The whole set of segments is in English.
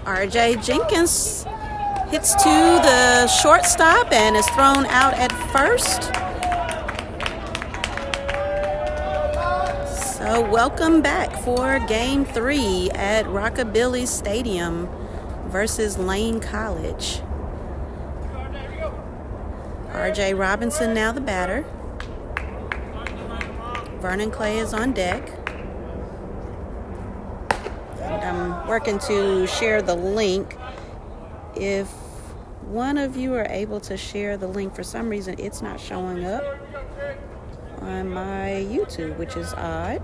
RJ Jenkins hits to the shortstop and is thrown out at first. So welcome back for Game 3 at Rockabilly Stadium versus Lane College. RJ Robinson now the batter. Vernon Clay is on deck. I'm working to share the link. If one of you are able to share the link, for some reason it's not showing up on my YouTube, which is odd.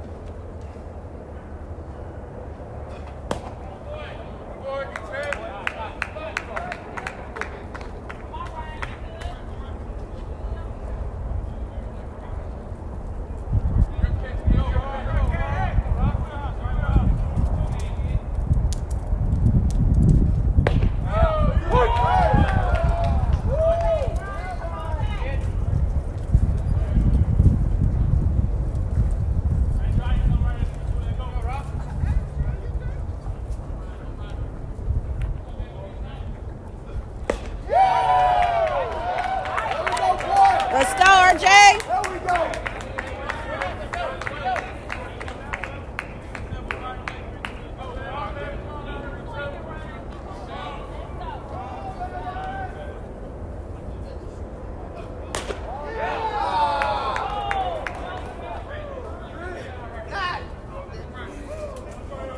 Let's go, RJ.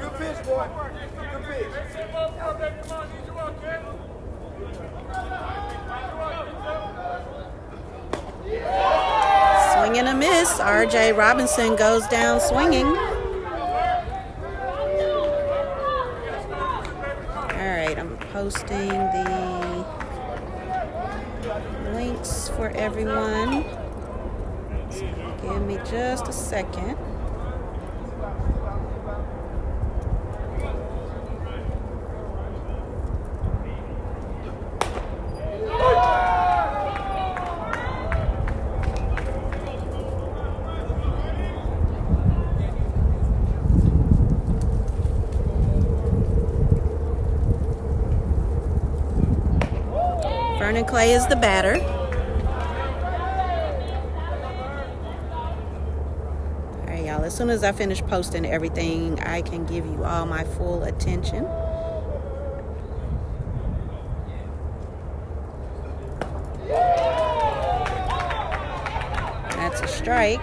Good pitch, boy. Good pitch. Swing and a miss. RJ Robinson goes down swinging. All right, I'm posting the links for everyone. So give me just a second. Vernon Clay is the batter. All right, y'all. As soon as I finish posting everything, I can give you all my full attention. That's a strike.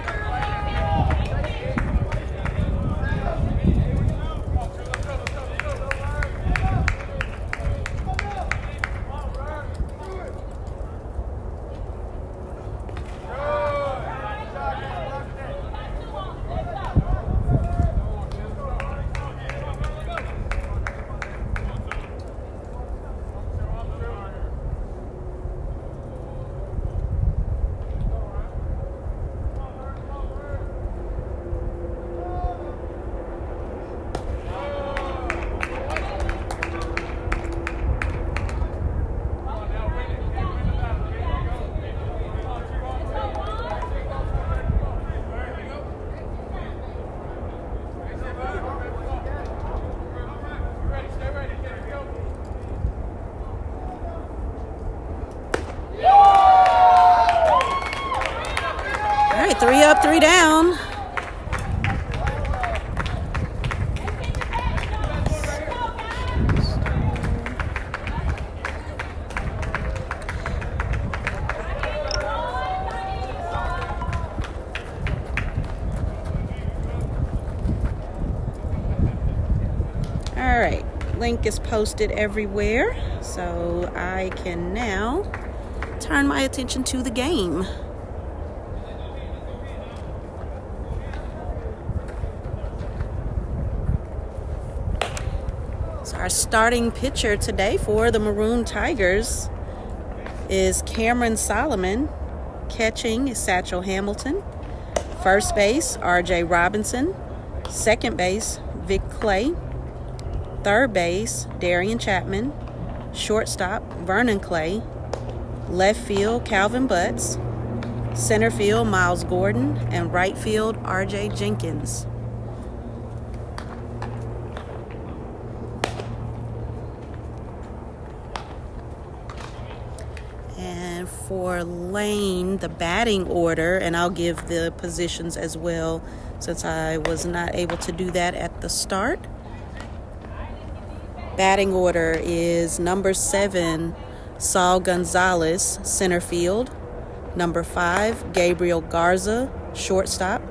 All right, 3 up, 3 down. All right, link link is posted everywhere, so I can now turn my attention to the game. So our starting pitcher today for the Maroon Tigers is Cameron Solomon. Catching is Satchel Hamilton. First base, R.J. Robinson. Second base, Vic Clay. Third base, Darian Chapman. Shortstop, Vernon Clay. Left field, Calvin Butts. Center field, Miles Gordon. And right field, R.J. Jenkins. And for Lane, the batting order, and I'll give the positions as well since I was not able to do that at the start. Batting order is number 7, Saul Gonzalez, center field. Number 5, Gabriel Garza, shortstop.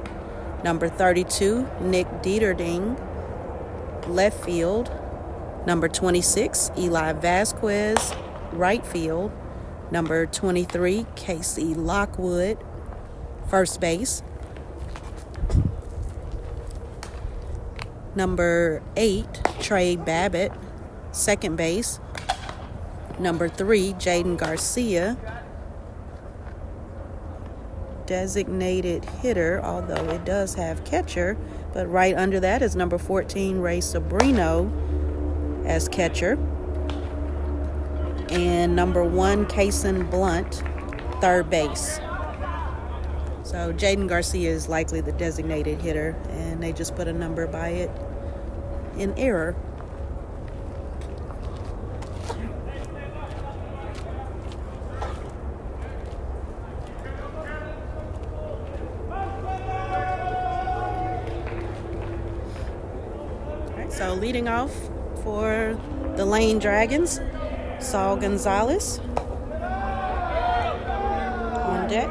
Number 32, Nick Deepening, left field. Number 26, Eli Vasquez, right field. Number 23, Casey Lockwood, first base. Number 8, Trey Babbitt, second base. Number 3, Jaden Garcia, designated hitter, although it does have catcher. But right under that is number 14, Ray Sabrino, as catcher. And number 1, Kason Blunt, third base. So Jaden Garcia is likely the designated hitter, and they just put a number by it in error. All right, so leading off for the Lane Dragons, Saul Gonzalez on deck.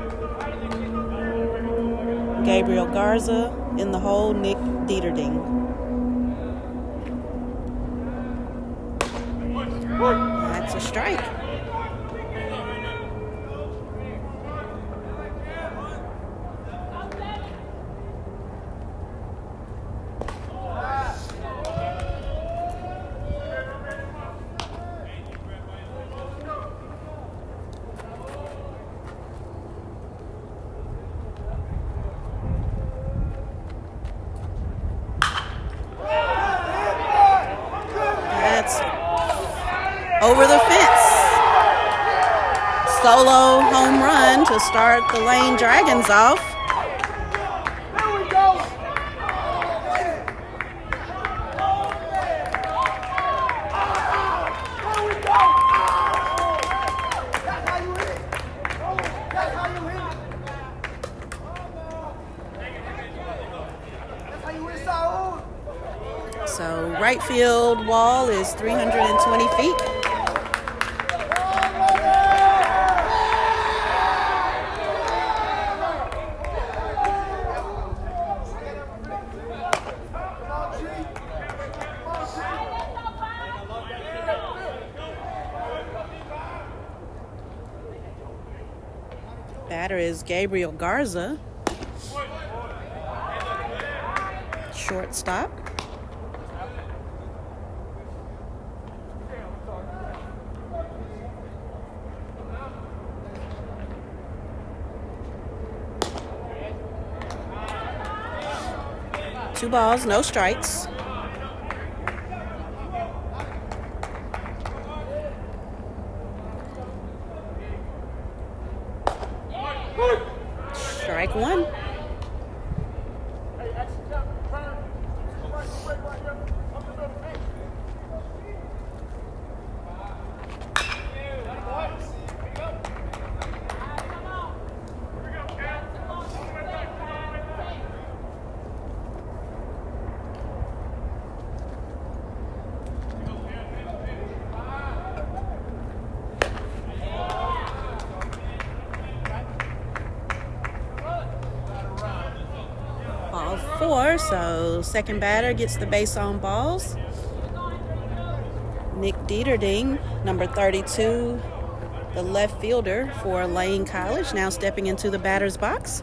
Gabriel Garza in the hole, Nick Deepening. That's a strike. Over the fence. Solo home run to start the Lane Dragons off. There we go. There we go. That's how you hit. That's how you hit. That's how you hit, Saul. So right field wall is 320 feet. Batter is Gabriel Garza, shortstop. Two balls, no strikes. Strike one. Ball 4, so second batter gets the base on balls. Nick Deepening, number 32, the left fielder for Lane College, now stepping into the batter's box.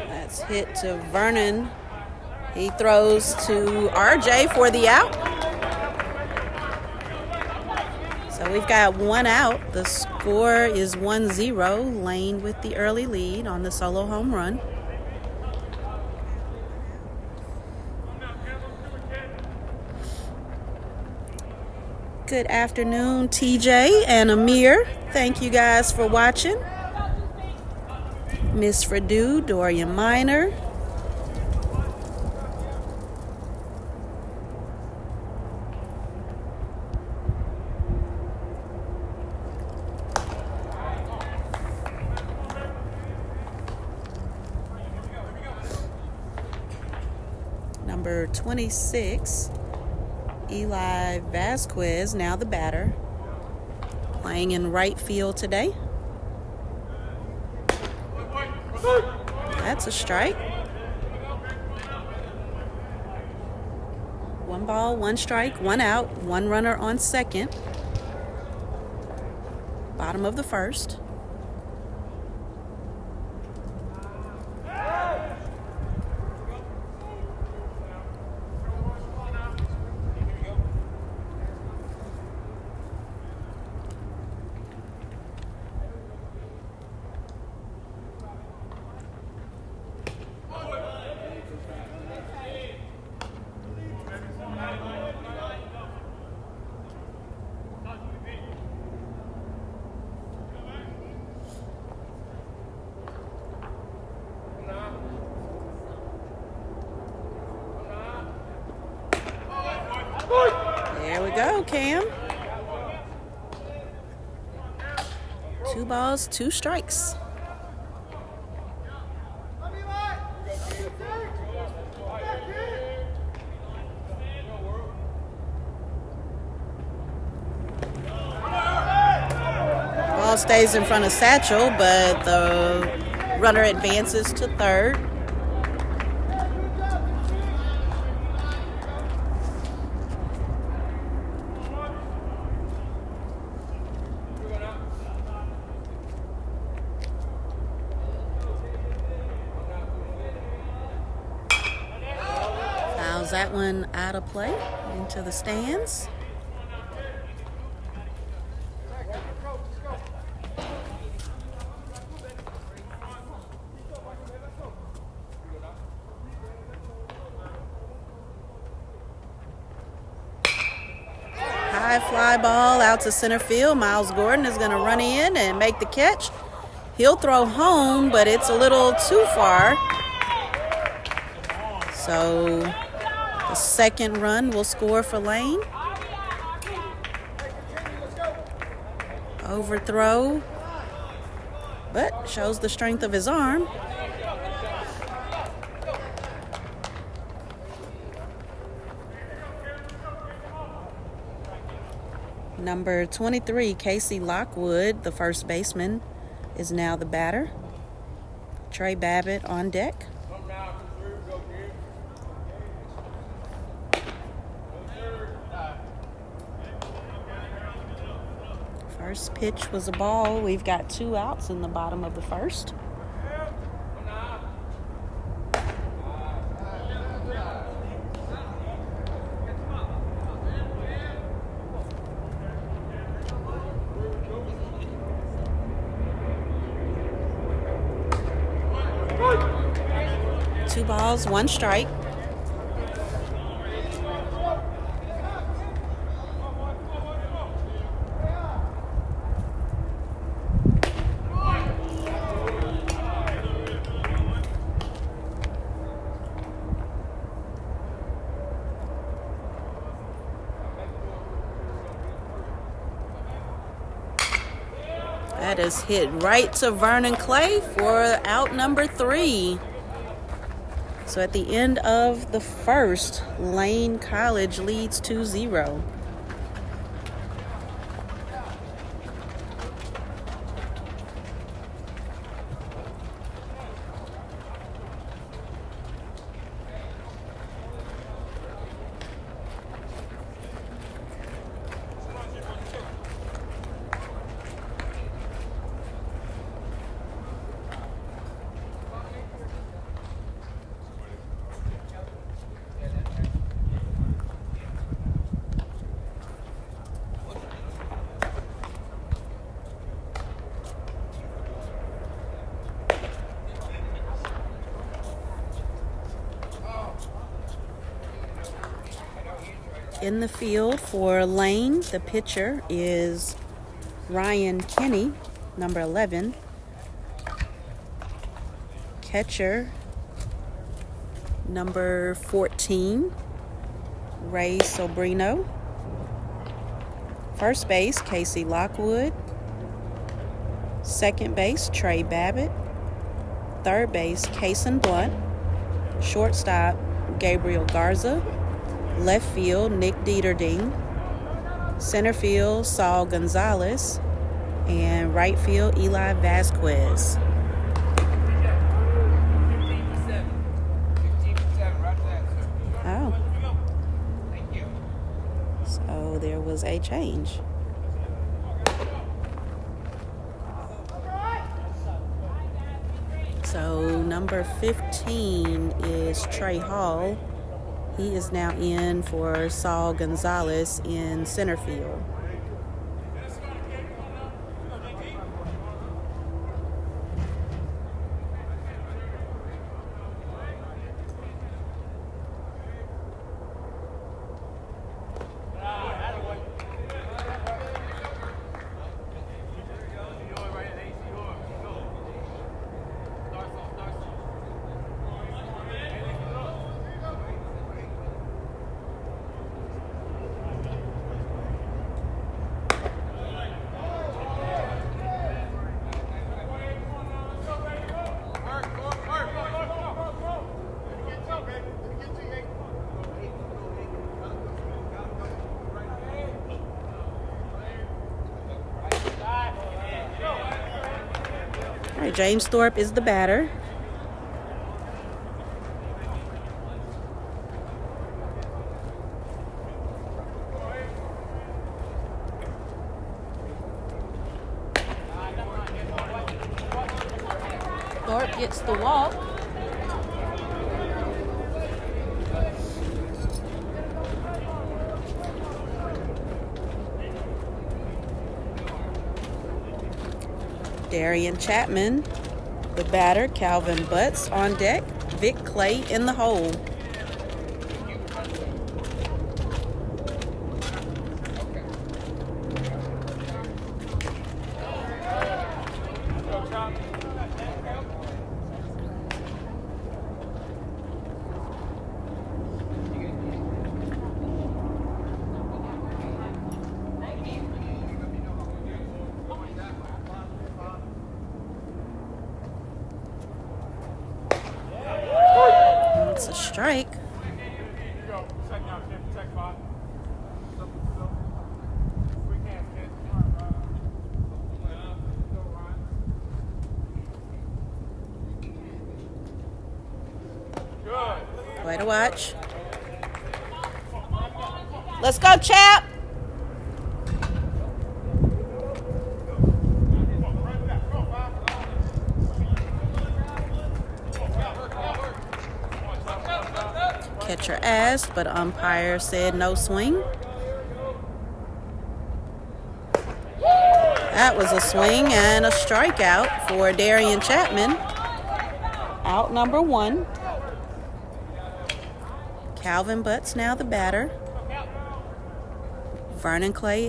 That's hit to Vernon. He throws to RJ for the out. So we've got one out. The score is 1-0. Lane with the early lead on the solo home run. Good afternoon, TJ and Amir. Thank you guys for watching. Miss Fredu, Dorian Minor. Number 26, Eli Vasquez, now the batter, playing in right field today. That's a strike. 1 ball, 1 strike, 1 out, 1 runner on second. Bottom of the first. There we go, Cam. 2 balls, 2 strikes. Ball stays in front of Satchel, but the runner advances to third. That one out of play into the stands. High fly ball out to center field. Miles Gordon is going to run in and make the catch. He'll throw home, but it's a little too far. So the second run will score for Lane. Overthrow, but shows the strength of his arm. Number 23, Casey Lockwood, the first baseman, is now the batter. Trey Babbitt on deck. First pitch was a ball. We've got 2 outs in the bottom of the first. Two balls, 1 strike. That is hit right to Vernon Clay for out number 3. So at the end of the first, Lane College leads 2-0. In the field for Lane, the pitcher is Ryan Kinney, number 11. Catcher, number 14, Ray Sobrino. First base, Casey Lockwood. Second base, Trey Babbitt. Third base, Kason Blunt. Shortstop, Gabriel Garza. Left field, Nick Dieterding. Center field, Saul Gonzalez. And right field, Eli Vasquez. Oh. So there was a change. So number 15 is Trey Hall. He is now in for Saul Gonzalez in center field. All right, James Thorpe is the batter. Thorpe gets the walk. Darian Chapman, the batter. Calvin Butts on deck. Vic Clay in the hole. It's a strike. Way to watch. Let's go, Chap. Catcher asked, but umpire said no swing. That was a swing and a strikeout for Darian Chapman. Out number 1. Calvin Butts now the batter. Vic Clay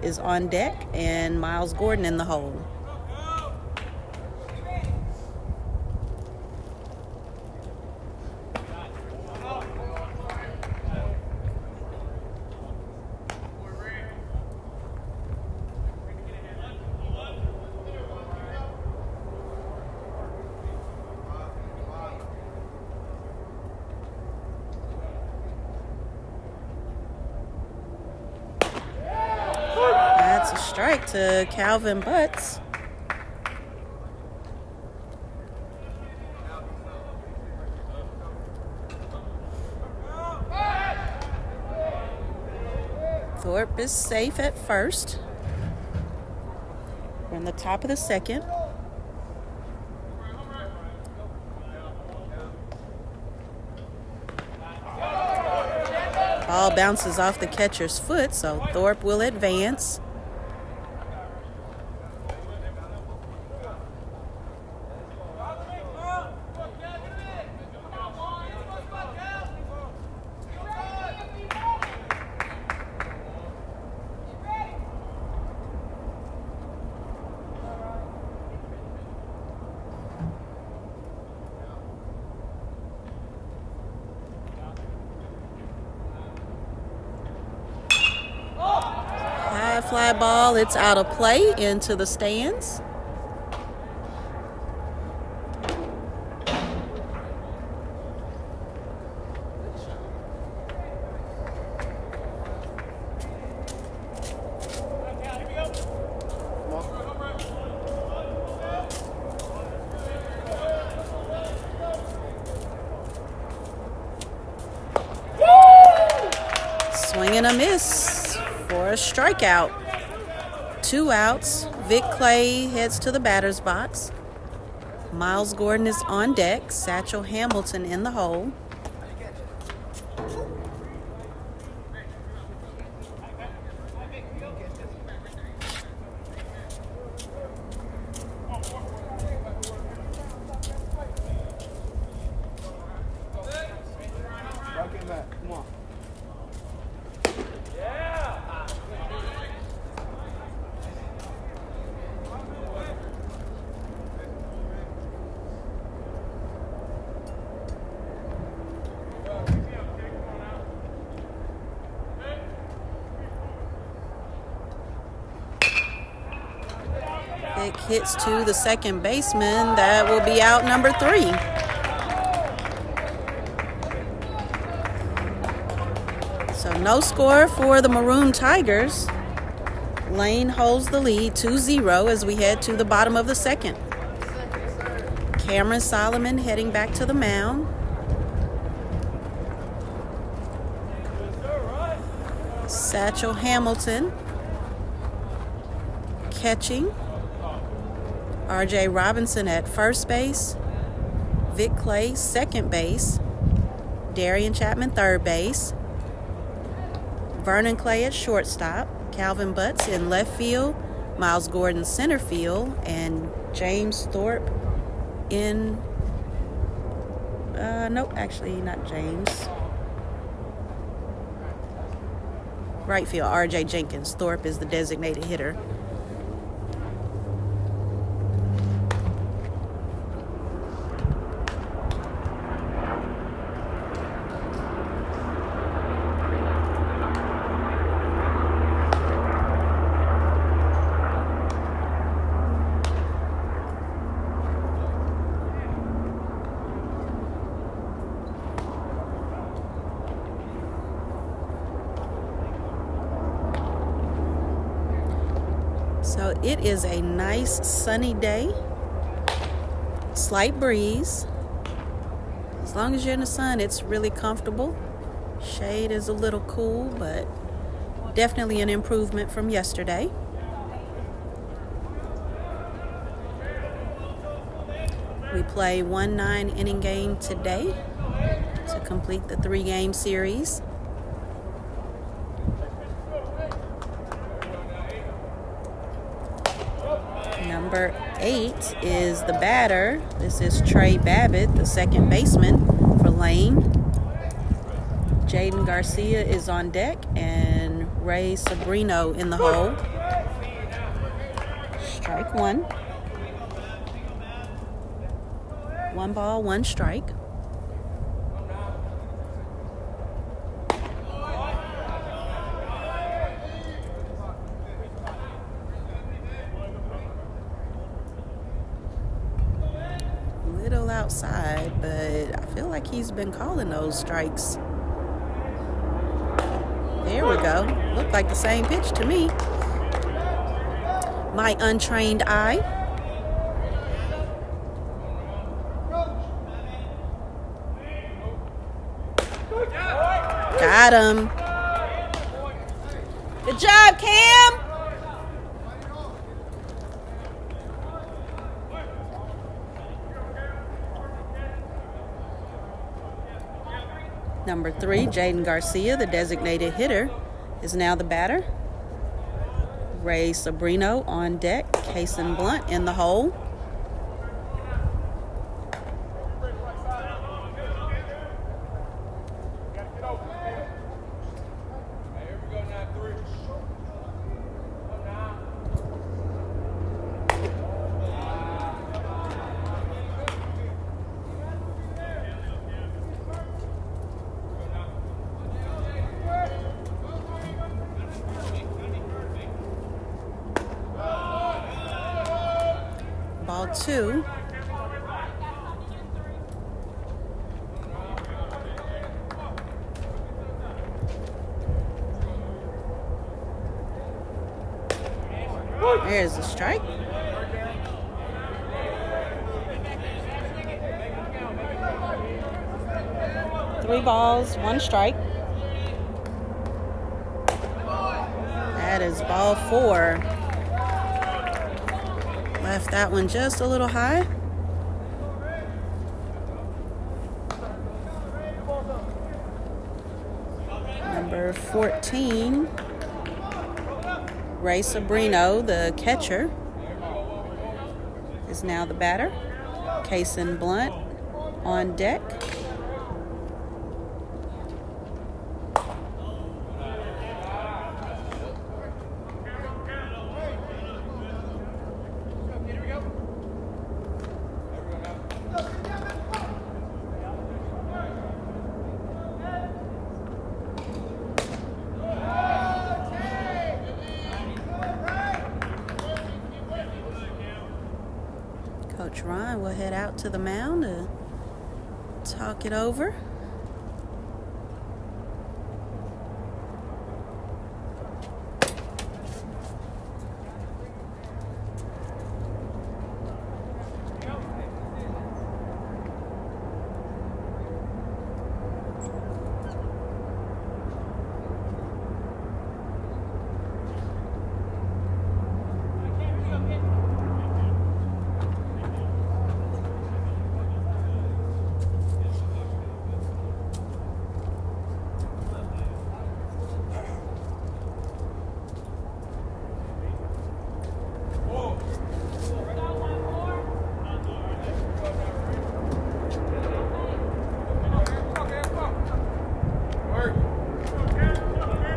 is on deck, and Miles Gordon in the hole. That's a strike to Calvin Butts. Thorpe is safe at first. We're in the top of the second. Ball bounces off the catcher's foot, so Thorpe will advance. Fly ball, it's out of play into the stands. Swing and a miss for a strikeout. 2 outs. Vic Clay heads to the batter's box. Miles Gordon is on deck. Satchel Hamilton in the hole. Come on. Vic hits to the second baseman. That will be out number 3. So no score for the Maroon Tigers. Lane holds the lead 2-0 as we head to the bottom of the second. Cameron Solomon heading back to the mound. Satchel Hamilton catching. R.J. Robinson at first base. Vic Clay second base. Darian Chapman third base. Vernon Clay at shortstop. Calvin Butts in left field. Miles Gordon center field. And James Thorpe in... nope, actually not James. Right field, R.J. Jenkins. Thorpe is the designated hitter. So it is a nice sunny day. Slight breeze. As long as you're in the sun, it's really comfortable. Shade is a little cool, but definitely an improvement from yesterday. We play 1 9-inning game today to complete the 3-game series. Number 8 is the batter. This is Trey Babbitt, the second baseman for Lane. Jaden Garcia is on deck and Ray Sabrino in the hole. Strike 1. 1 ball, 1 strike. Outside, but I feel like he's been calling those strikes. There we go. Looked like the same pitch to me. my untrained eye. Got him. Good job, Cam. Number 3, Jaden Garcia, the designated hitter, is now the batter. Ray Sabrino on deck. Kason Blunt in the hole. Ball 2. There's a strike. Three balls, 1 strike. That is ball 4. Left that one just a little high. Number 14, Ray Sabrino, the catcher, is now the batter. Kason Blunt on deck. Coach Ron will head out to the mound to talk it over.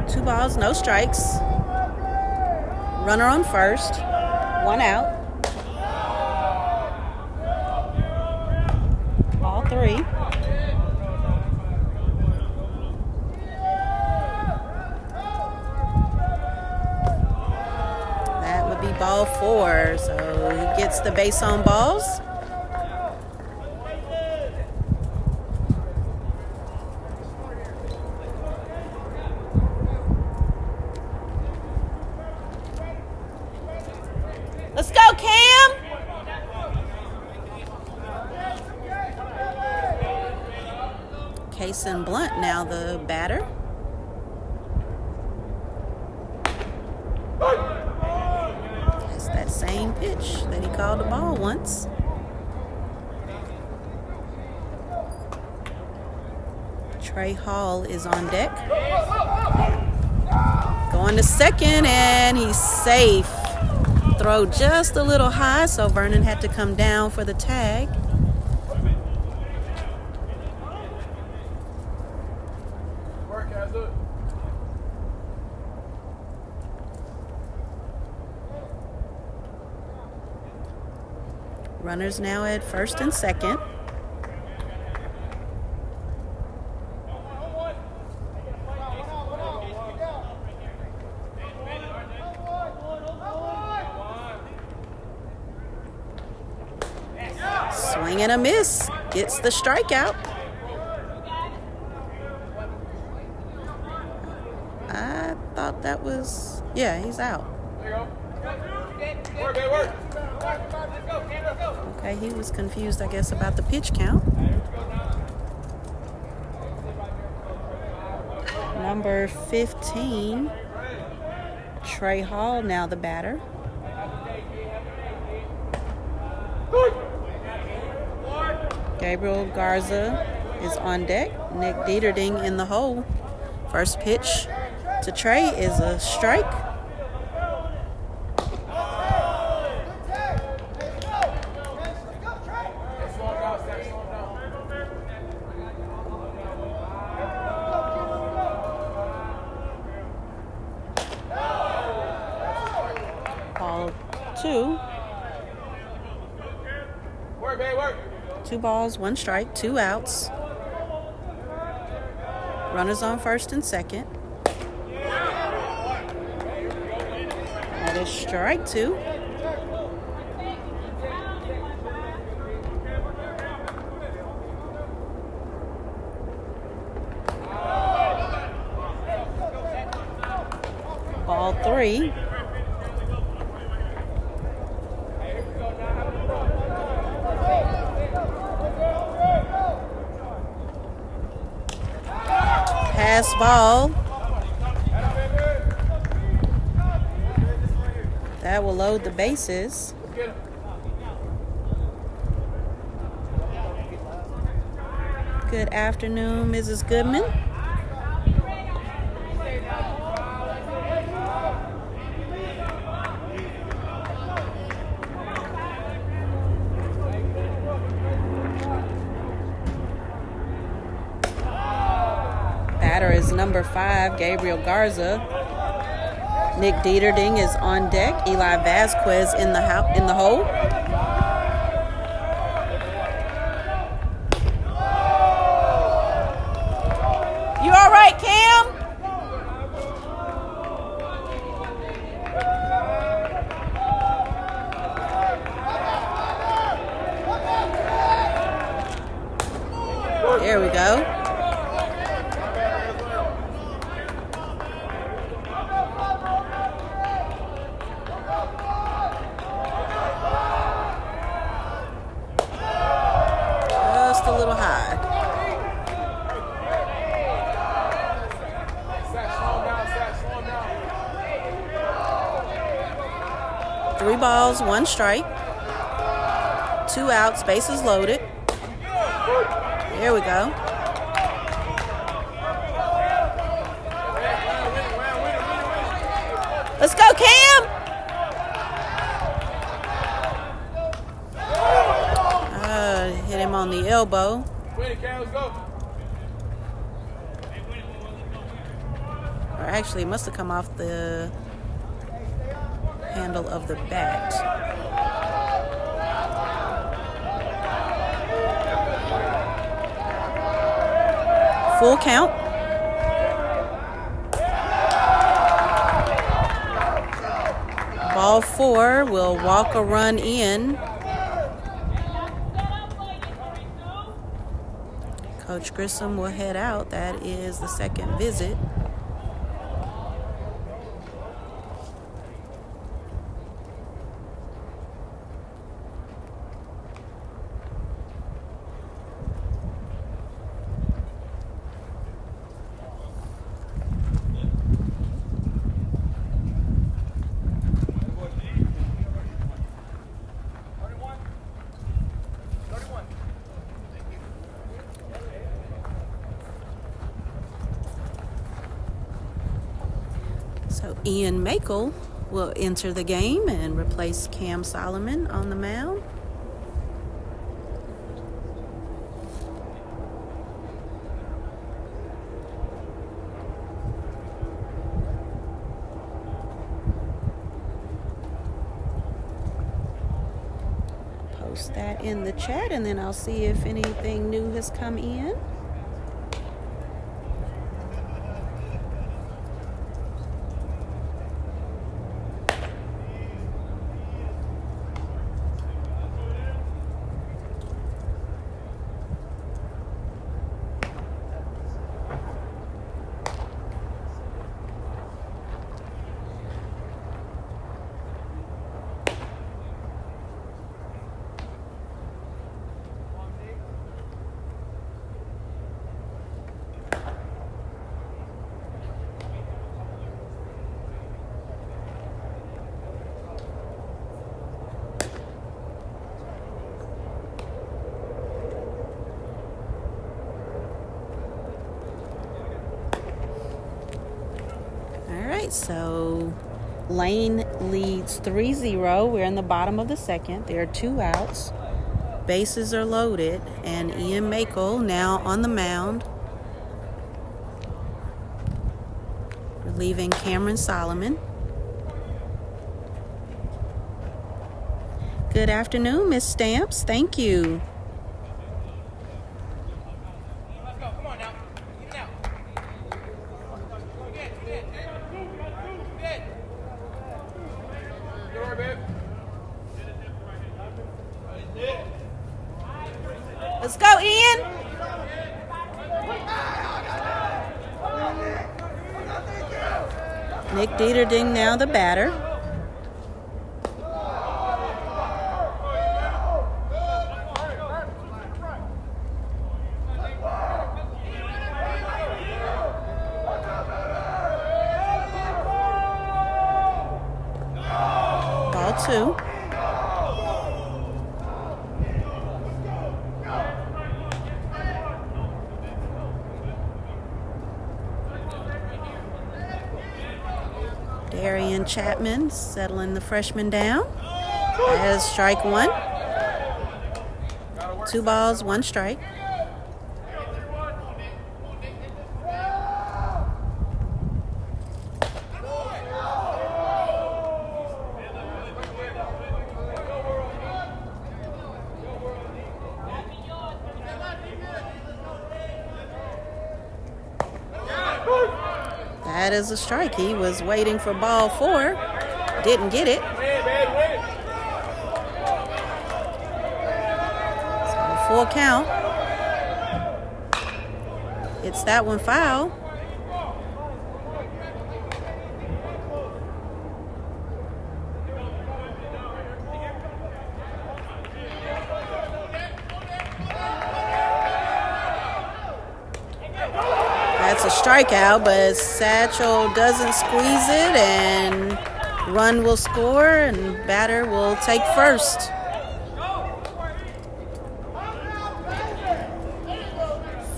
Two balls, no strikes. Runner on first, 1 out. Ball 3. That would be ball 4, so he gets the base on balls. Let's go, Cam! Kason Blunt now the batter. That's that same pitch that he called the ball once. Trey Hall is on deck. Going to second, and he's safe. Throw just a little high, so Vernon had to come down for the tag. Runners now at first and second. Swing and a miss. Gets the strikeout. I thought that was, yeah, he's out. There you go. Okay, he was confused, I guess, about the pitch count. Number 15, Trey Hall, now the batter. Gabriel Garza is on deck. Nick Deepening in the hole. First pitch to Trey is a strike. Ball 2. 2 balls, 1 strike, 2 outs. Runners on first and second. That is strike 2. Ball 3. Pass ball. That will load the bases. Good afternoon, Mrs. Goodman. Batter is number 5, Gabriel Garza. Nick Deepening is on deck. Eli Vasquez in the hole. You all right, Cam? There we go. Just a little high. Three balls, 1 strike. 2 outs, bases loaded. There we go. Let's go, Cam! Hit him on the elbow. Or actually, it must have come off the handle of the bat. Full count. Ball 4 will walk a run in. Coach Grissom will head out. That is the second visit. So Ian Makel will enter the game and replace Cam Solomon on the mound. Post that in the chat and then I'll see if anything new has come in. right, so Lane leads 3-0. We're in the bottom of the second. There are 2 outs. Bases are loaded, and Ian Makel now on the mound, relieving Cameron Solomon. Good afternoon, Miss Stamps. Thank you. Let's go, Ian. Nick Deepening now the batter. Ball 2. Darian Chapman settling the freshman down as strike 1. 2 balls, 1 strike. That is a strike. He was waiting for ball 4. Didn't get it. So full count. It's that one foul. That's a strikeout, but Satchel doesn't squeeze it, and run will score, and batter will take first.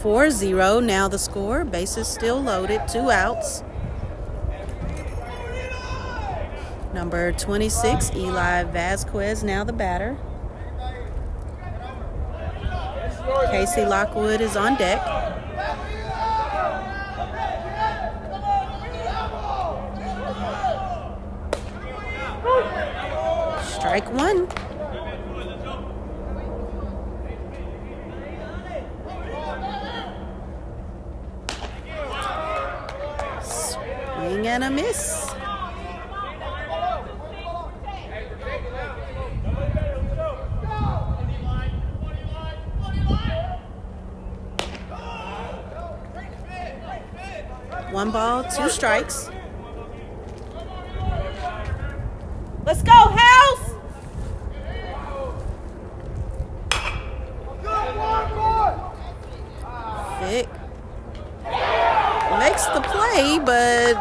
Four 0 now the score. Bases still loaded. 2 outs. Number 26, Eli Vasquez, now the batter. Casey Lockwood is on deck. Strike 1. Swing and a miss. One ball, 2 strikes. Let's go, House! Vic makes the play, but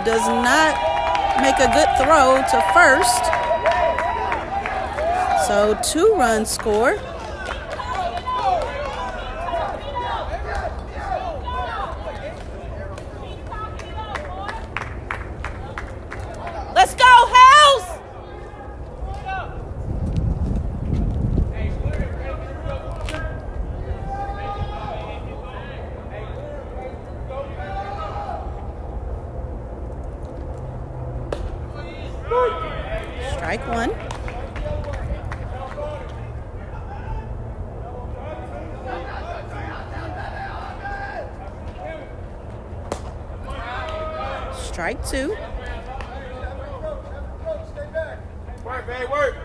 does not make a good throw to first. So 2 runs score. Let's go, House! Strike 1. Strike 2. Work, man, work.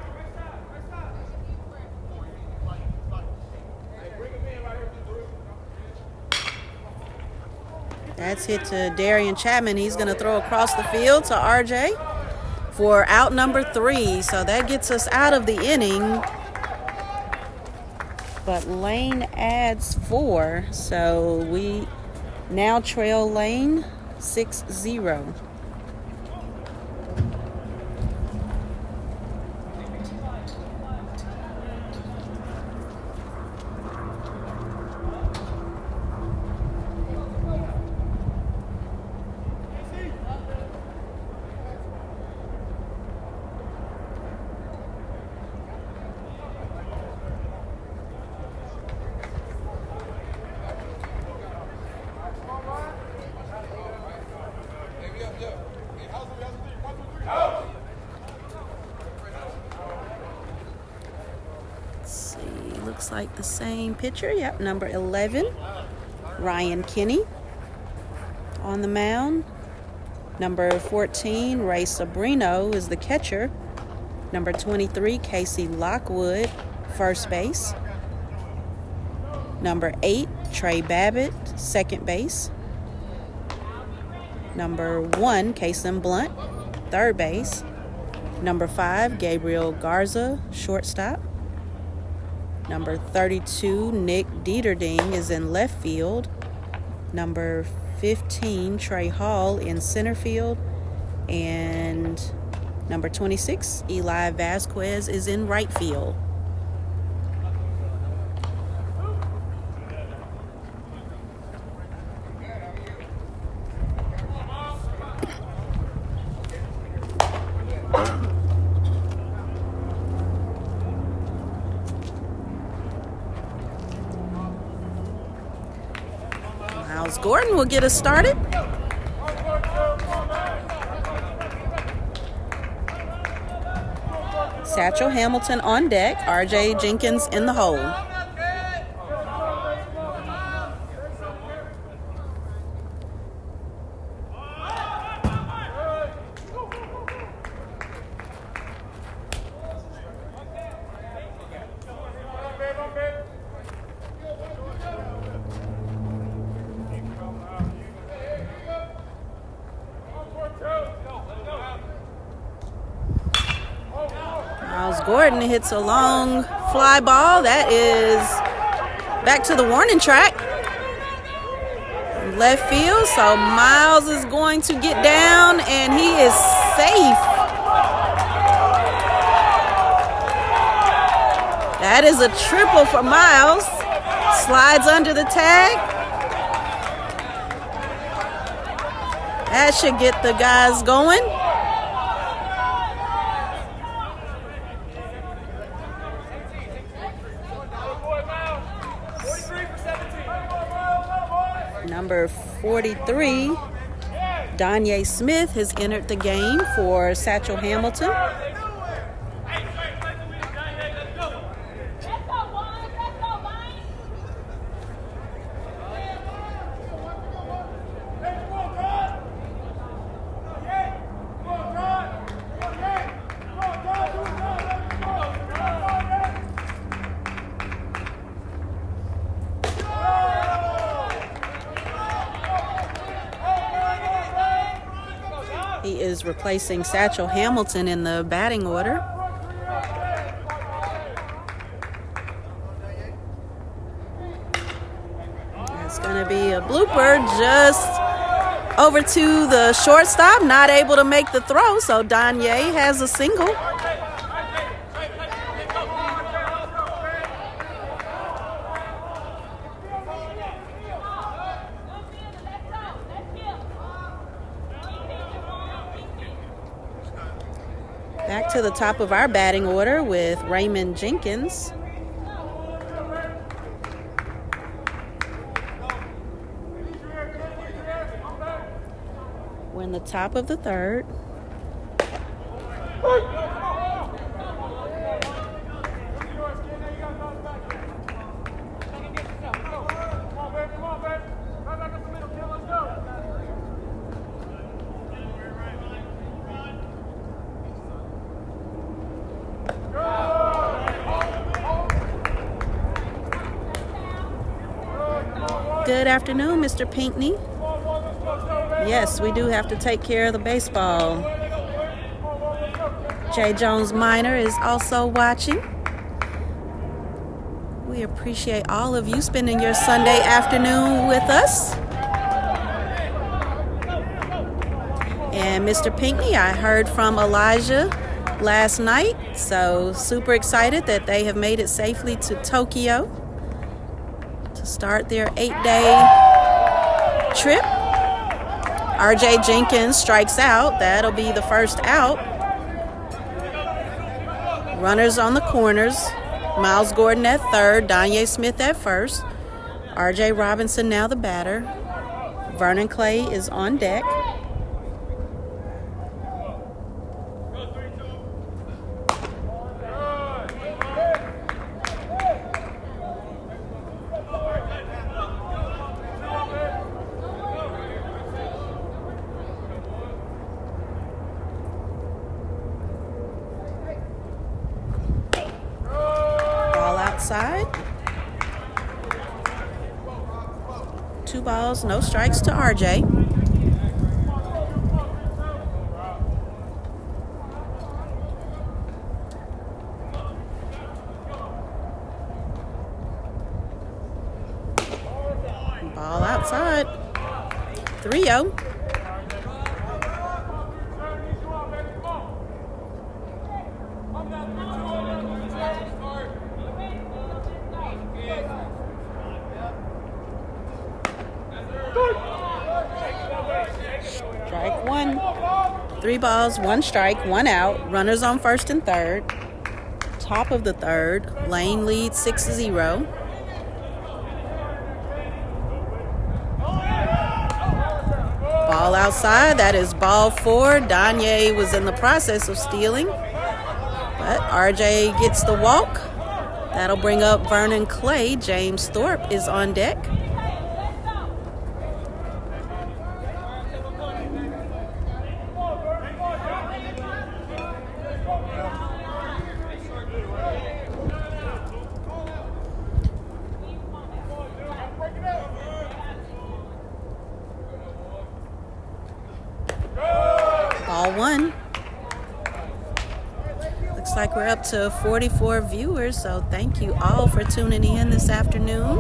That's hit to Darian Chapman. He's going to throw across the field to RJ for out number 3. So that gets us out of the inning. But Lane adds 4. So we now trail Lane 6-0. looks like the same pitcher. Yep, number 11, Ryan Kinney on the mound. Number 14, Ray Sabrino is the catcher. Number 23, Casey Lockwood, first base. Number 8, Trey Babbitt, second base. Number 1, Kason Blunt, third base. Number 5, Gabriel Garza, shortstop. Number 32, Nick Deepening is in left field. Number 15, Trey Hall in center field. And number 26, Eli Vasquez is in right field. Miles Gordon will get us started. Satchel Hamilton on deck. R.J. Jenkins in the hole. Miles Gordon hits a long fly ball. That is back to the warning track. Left field, so Miles is going to get down, and he is safe. That is a triple for Miles. Slides under the tag. That should get the guys going. Number 43, Donye Smith has entered the game for Satchel Hamilton. He is replacing Satchel Hamilton in the batting order. It's going to be a blooper just over to the shortstop, not able to make the throw, so Donye has a single. Back to the top of our batting order with Raymond Jenkins. We're in the top of the third. Good afternoon, Mr. Pinckney. Yes, we do have to take care of the baseball. Jay Jones Minor is also watching. We appreciate all of you spending your Sunday afternoon with us. And Mr. Pinckney, I heard from Elijah last night, so super excited that they have made it safely to Tokyo to start their 8-day trip. R.J. Jenkins strikes out. That'll be the first out. Runners on the corners. Miles Gordon at third. Donye Smith at first. R.J. Robinson now the batter. Vernon Clay is on deck. 2 balls, no strikes to RJ. Ball outside. 3-0. Strike one. 3 balls, 1 strike, 1 out. Runners on first and third. Top of the third. Lane leads 6-0. Ball outside. That is ball 4. Danye was in the process of stealing, but RJ gets the walk. That'll bring up Vernon Clay. James Thorpe is on deck. Ball 1. Looks like we're up to 44 viewers, so thank you all for tuning in this afternoon.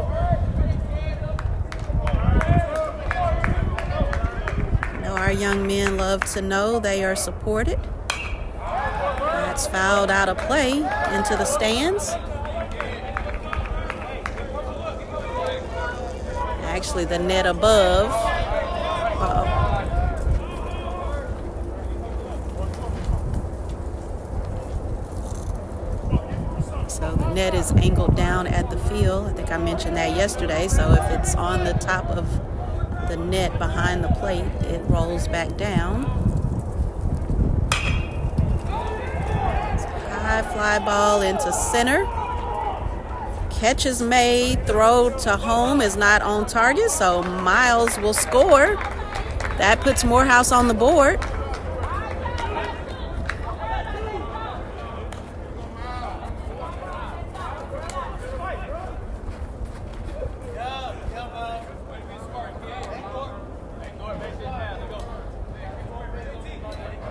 I know our young men love to know they are supported. That's fouled out of play into the stands. Actually, the net above. Uh-oh. So the net is angled down at the field. I think I mentioned that yesterday. So if it's on the top of the net behind the plate, it rolls back down. It's a high fly ball into center. Catch is made. Throw to home is not on target. So Miles will score. That puts Morehouse on the board.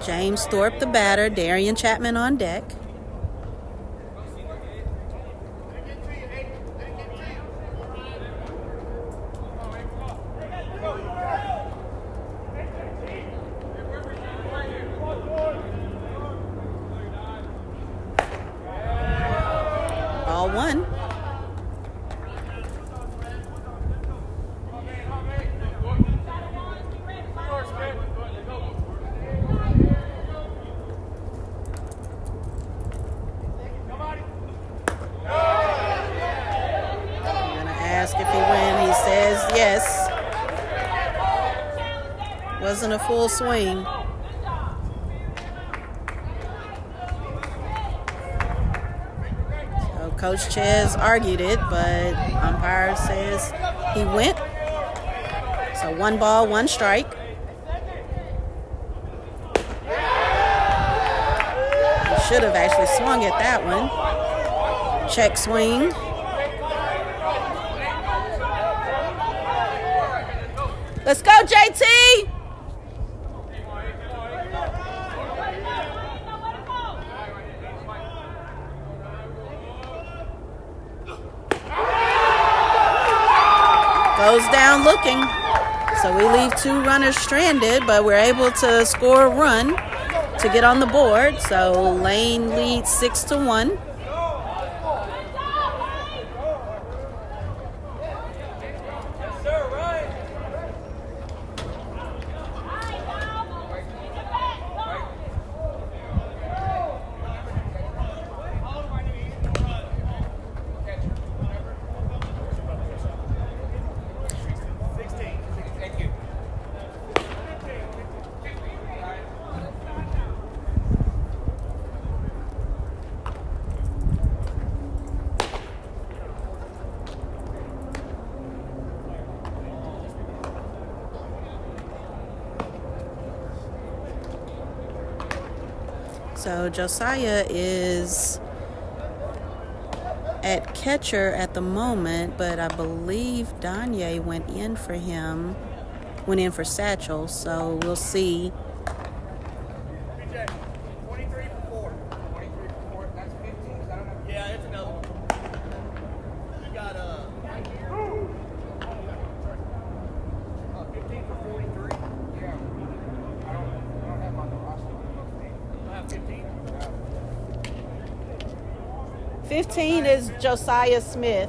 James Thorpe, the batter. Darian Chapman on deck. Ball 1. Yes. Wasn't a full swing. So Coach Ches argued it, but umpire says he went. So 1 ball, 1 strike. He should have actually swung at that one. Check swing. Let's go, JT! Goes down looking. So we leave 2 runners stranded, but we're able to score a run to get on the board. So Lane leads 6-1. So Josiah is at catcher at the moment, but I believe Danye went in for Satchel, so we'll see. 23 for 4. 23 for 4. That's 15. I don't know. Yeah, it's another one. You got 15 for 43. Yeah. I don't have my roster. I have 15. 15 is Josiah Smith.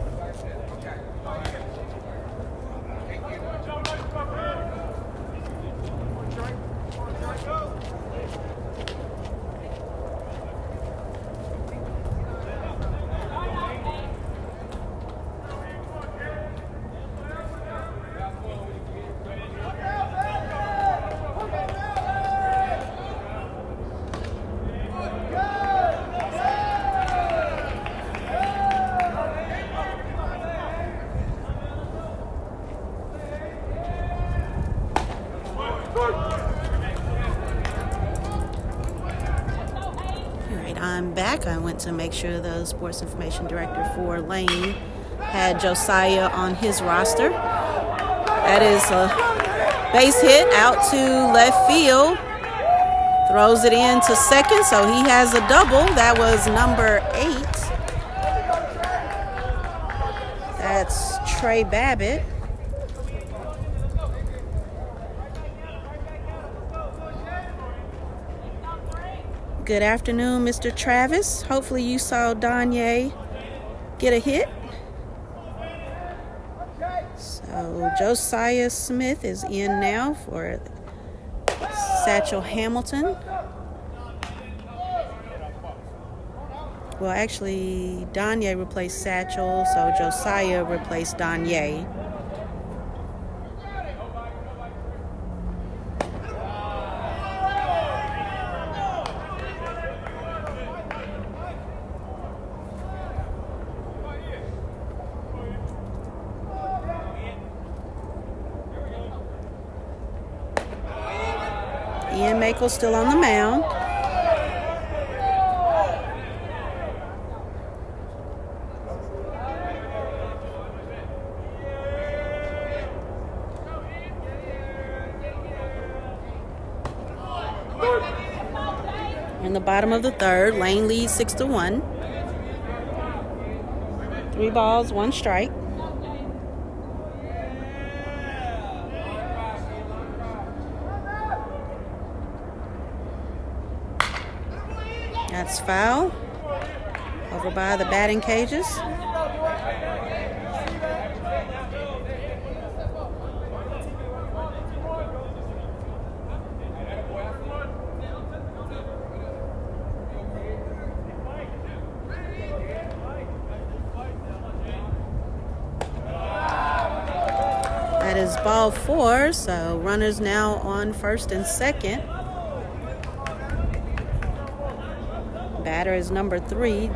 I'm back. I went to make sure the sports information director for Lane had Josiah on his roster. That is a base hit out to left field. Throws it in to second, so he has a double. That was number 8. That's Trey Babbitt. Good afternoon, Mr. Travis. Hopefully you saw Danye get a hit. So Josiah Smith is in now for Satchel Hamilton. Well, actually, Danye replaced Satchel, so Josiah replaced Danye. Ian Makel's still on the mound. In the bottom of the third, Lane leads 6-1. 3 balls, 1 strike. That's foul. Over by the batting cages. That is ball 4, so runners now on first and second. Batter is number 3.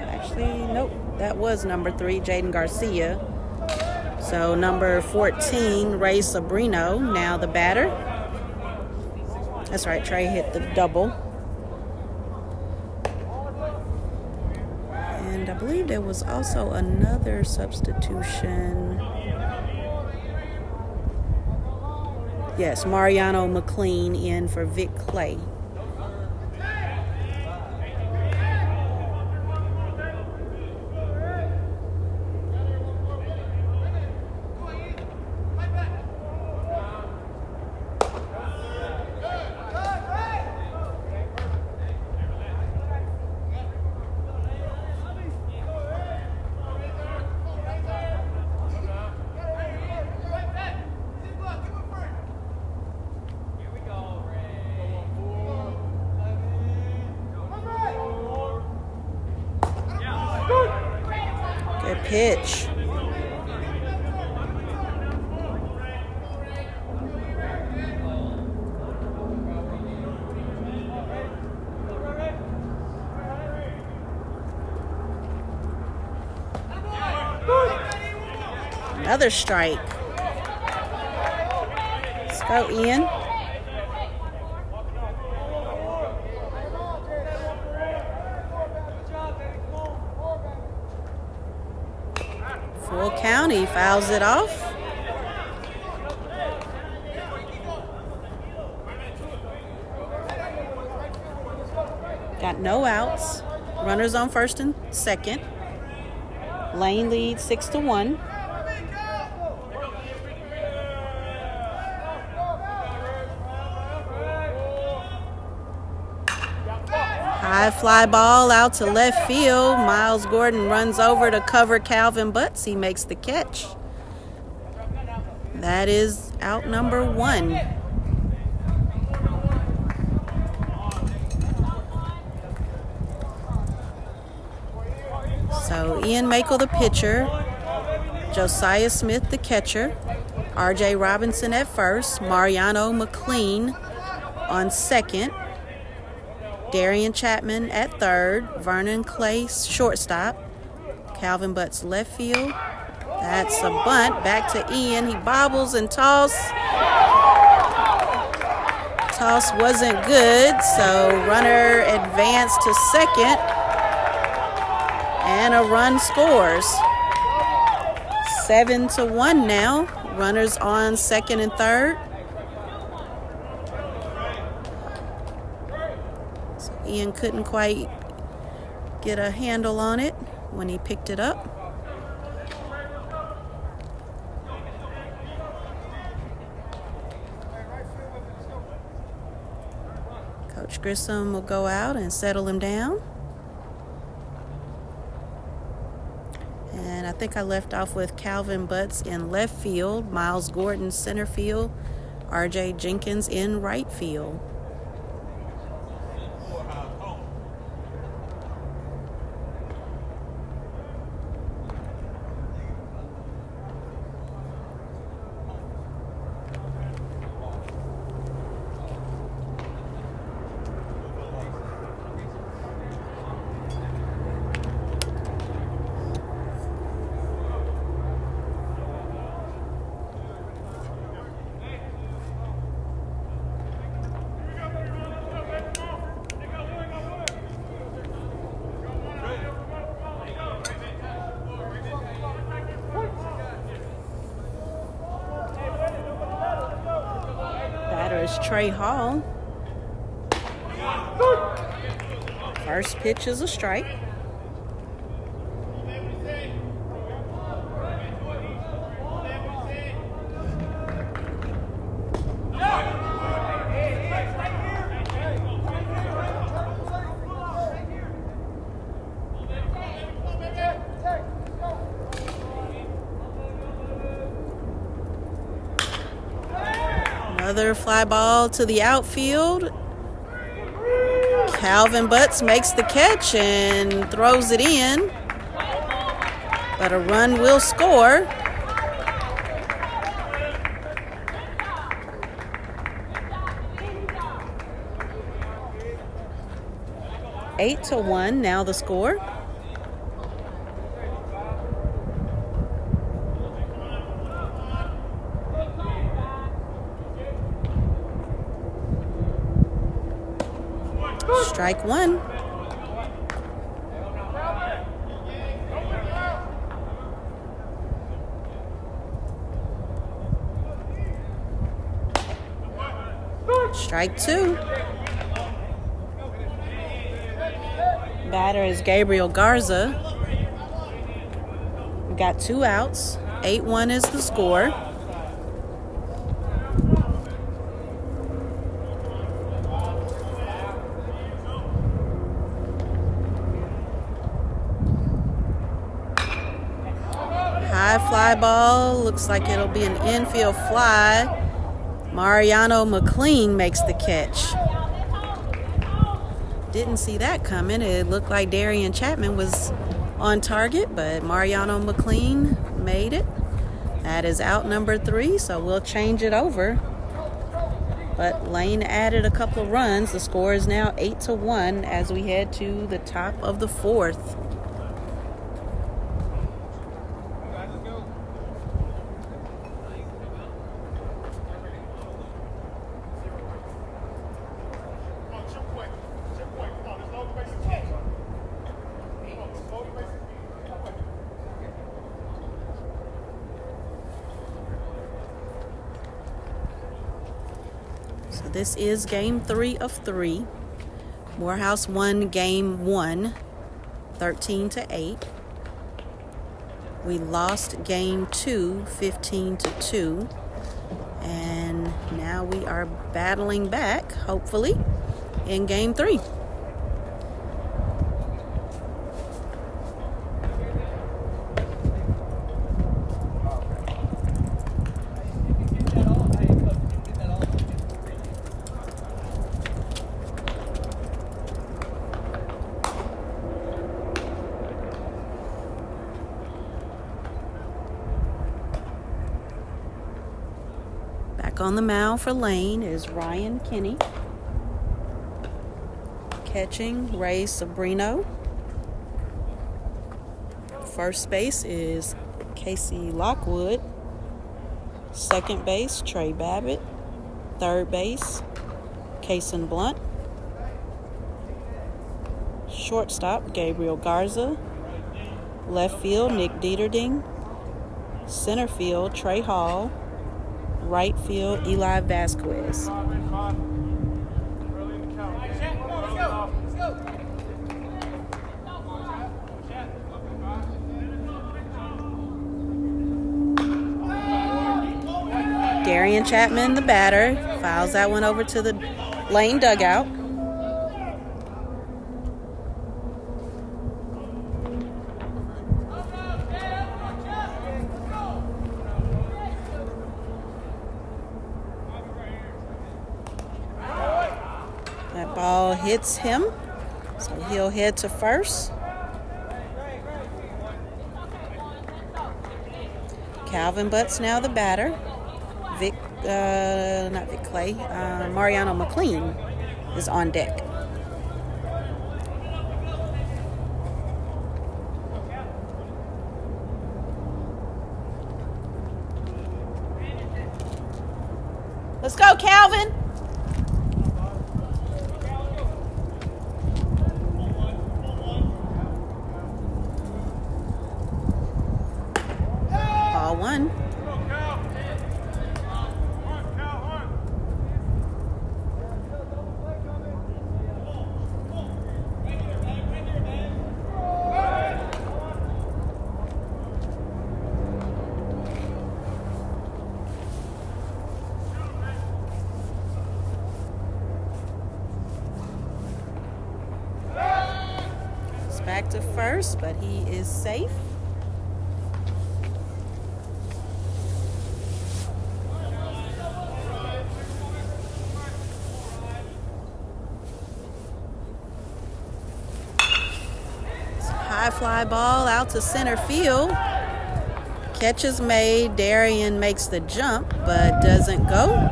Actually, nope. That was number 3, Jaden Garcia. So number 14, Ray Sabrino, now the batter. That's right, Trey hit the double. And I believe there was also another substitution. Yes, Mariano McLean in for Vic Clay. Good pitch. Another strike. Let's go, Ian. He fouls it off. Got no outs. Runners on first and second. Lane leads 6-1. High fly ball out to left field. Miles Gordon runs over to cover Calvin Butts. He makes the catch. That is out number 1. So Ian Makel, the pitcher. Josiah Smith, the catcher. R.J. Robinson at first. Mariano McLean on second. Darian Chapman at third. Vernon Clay, shortstop. Calvin Butts, left field. That's a bunt. Back to Ian. He bobbles and toss. Toss wasn't good, so runner advanced to second. And a run scores. 7-1 now. Runners on second and third. So Ian couldn't quite get a handle on it when he picked it up. Coach Grissom will go out and settle him down. And I think I left off with Calvin Butts in left field, Miles Gordon center field, R.J. Jenkins in right field. Is Trey Hall. First pitch is a strike. Another fly ball to the outfield. Calvin Butts makes the catch and throws it in, but a run will score. Eight to 1 now the score. Strike one. Strike two. Batter is Gabriel Garza. We got 2 outs. 8-1 is the score. High fly ball. Looks like it'll be an infield fly. Mariano McLean makes the catch. Didn't see that coming. It looked like Darian Chapman was on target, but Mariano McLean made it. That is out number 3, so we'll change it over. But Lane added a couple of runs. The score is now 8-1 as we head to the top of the 4th. this is game 3 of 3. Morehouse won game 1, 13-8. We lost game 2, 15-2. And now we are battling back, hopefully, in game 3. Back on the mound for Lane is Ryan Kinney. Catching, Ray Sabrino. First base is Casey Lockwood. Second base, Trey Babbitt. Third base, Kason Blunt. Shortstop, Gabriel Garza. Left field, Nick Deepening. Center field, Trey Hall. Right field, Eli Vasquez. Darian Chapman, the batter, fouls that one over to the Lane dugout. That ball hits him, so he'll head to first. Calvin Butts now the batter. Mariano McLean is on deck. Let's go, Calvin. Ball one. Back to first, but he is safe. High fly ball out to center field. Catch is made. Darian makes the jump, but doesn't go.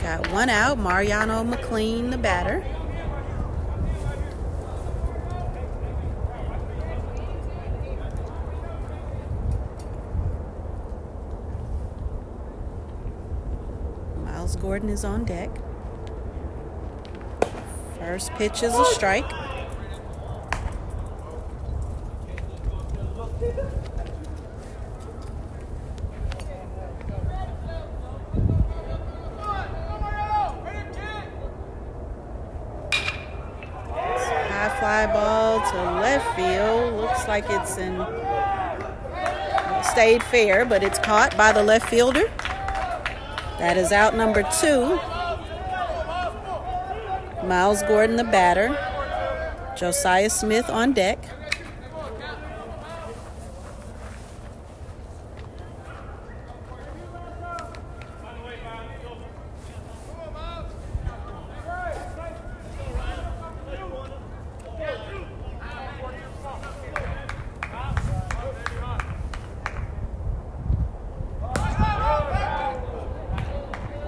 Got one out. Mariano McLean, the batter. Miles Gordon is on deck. First pitch is a strike. Fly ball to left field. Looks like it's stayed fair, but it's caught by the left fielder. That is out number 2. Miles Gordon, the batter. Josiah Smith on deck.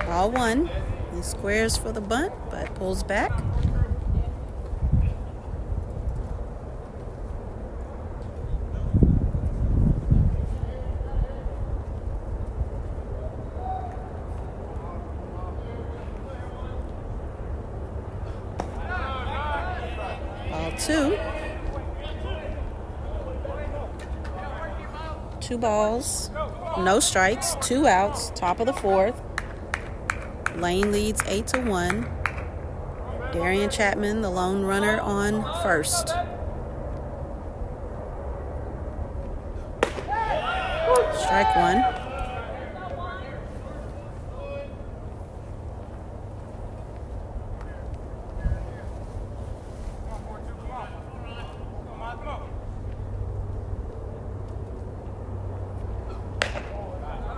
Ball one. He squares for the bunt, but pulls back. Ball two. 2 balls, no strikes, 2 outs, top of the 4th. Lane leads 8-1. Darian Chapman, the lone runner, on first. Strike 1.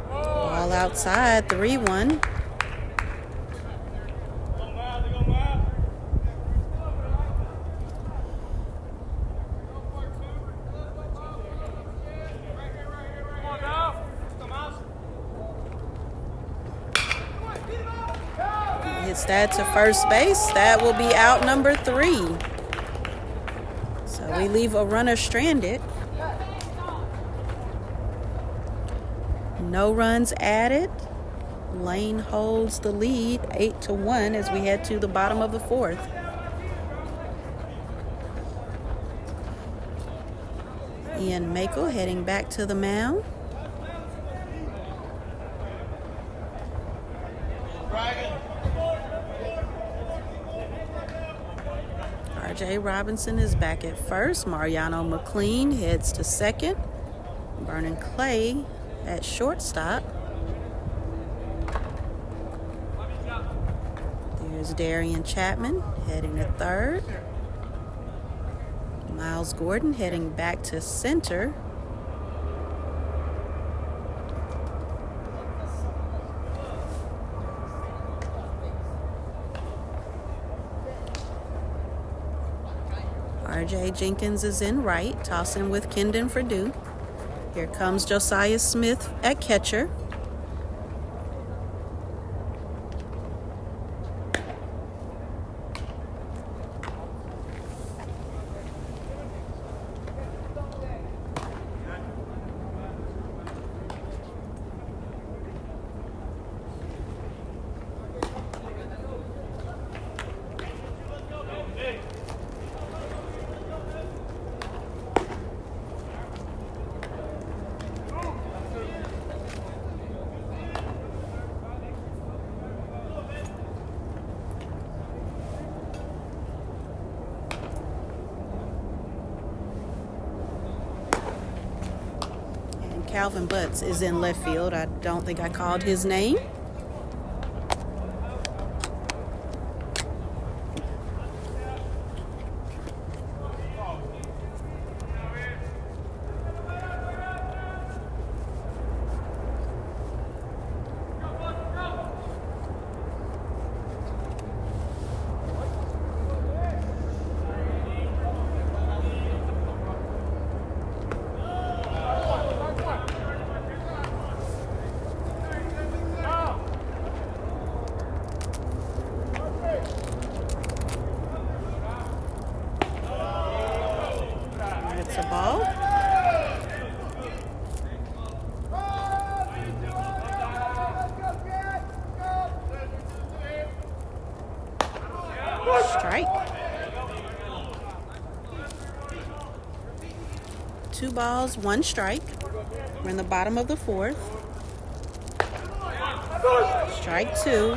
Ball outside, 3-1. Hits that to first base. That will be out number 3. So we leave a runner stranded. No runs added. Lane holds the lead 8-1 as we head to the bottom of the 4th. Ian Makel heading back to the mound. R.J. Robinson is back at first. Mariano McLean heads to second. Vernon Clay at shortstop. There's Darian Chapman heading to third. Miles Gordon heading back to center. R.J. Jenkins is in right, tossing with Kendon Perdue. Here comes Josiah Smith at catcher. Calvin Butts is in left field. I don't think I called his name. It's a ball. Strike. 2 balls, 1 strike. We're in the bottom of the 4th. Strike 2.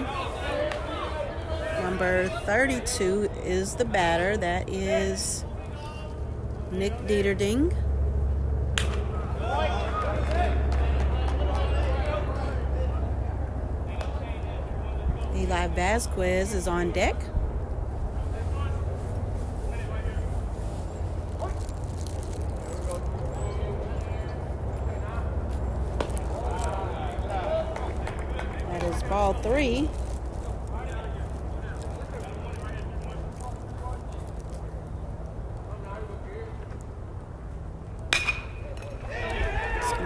Number 32 is the batter. That is Nick Deepening. Eli Vasquez is on deck. That is ball 3.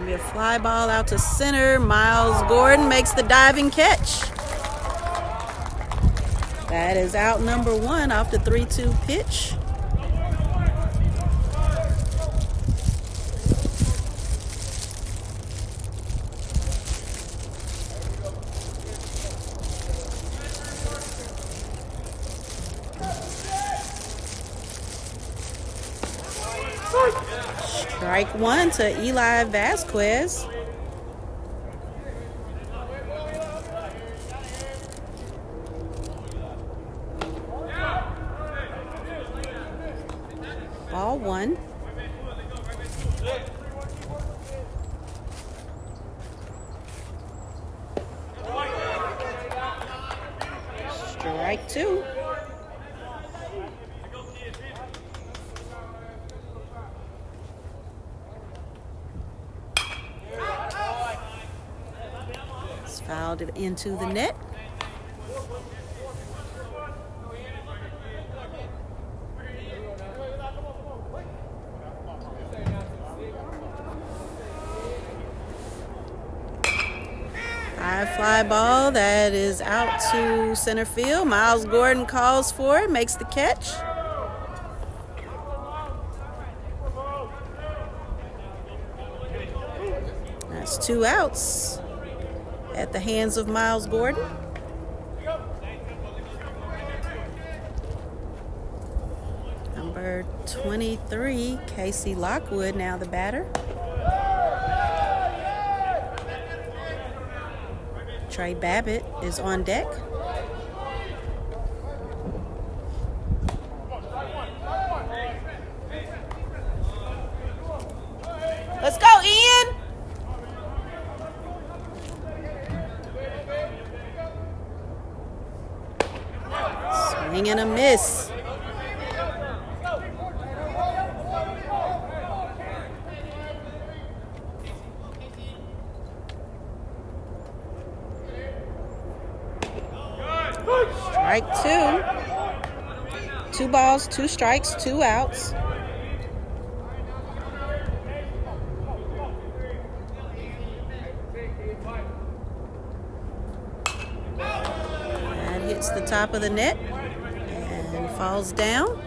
Be a fly ball out to center. Miles Gordon makes the diving catch. That is out number 1 off the 3-2 pitch. Strike one to Eli Vasquez. Ball one. Strike two. It's fouled it into the net. High fly ball that is out to center field. Miles Gordon calls for it, makes the catch. That's 2 outs at the hands of Miles Gordon. Number 23, Casey Lockwood, now the batter. Trey Babbitt is on deck. Let's go, Ian! Swing and a miss. Strike two. 2 balls, 2 strikes, 2 outs. That hits the top of the net and falls down.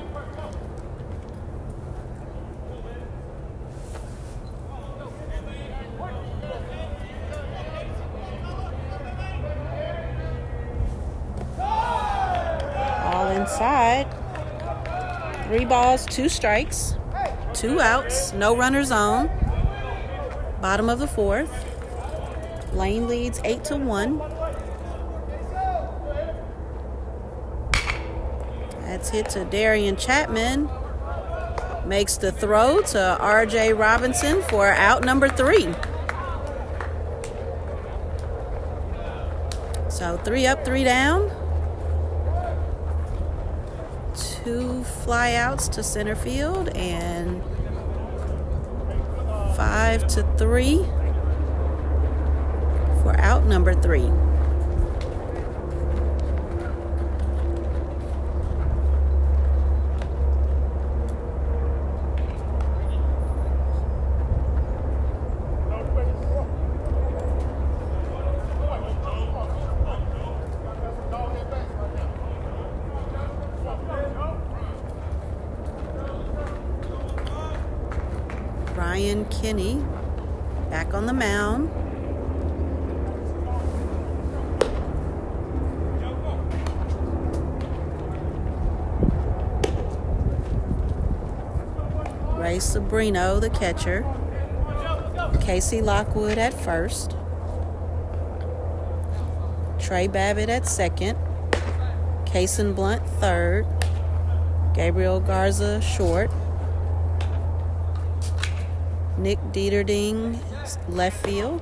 Inside. 3 balls, 2 strikes, 2 outs, no runners on. Bottom of the 4th. Lane leads 8-1. That's hit to Darian Chapman. Makes the throw to R.J. Robinson for out number 3. So 3 up, 3 down. 2 fly outs to center field and 5-3 for out number 3. Ryan Kinney back on the mound. Ray Sabrino, the catcher. Casey Lockwood at first. Trey Babbitt at second. Kason Blunt third. Gabriel Garza short. Nick Deepening left field.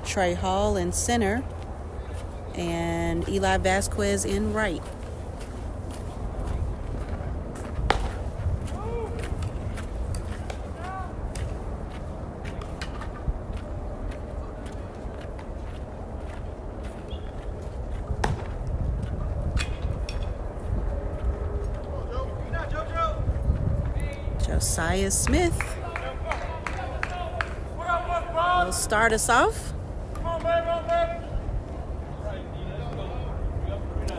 Trey Hall in center. And Eli Vasquez in right. Josiah Smith will start us off.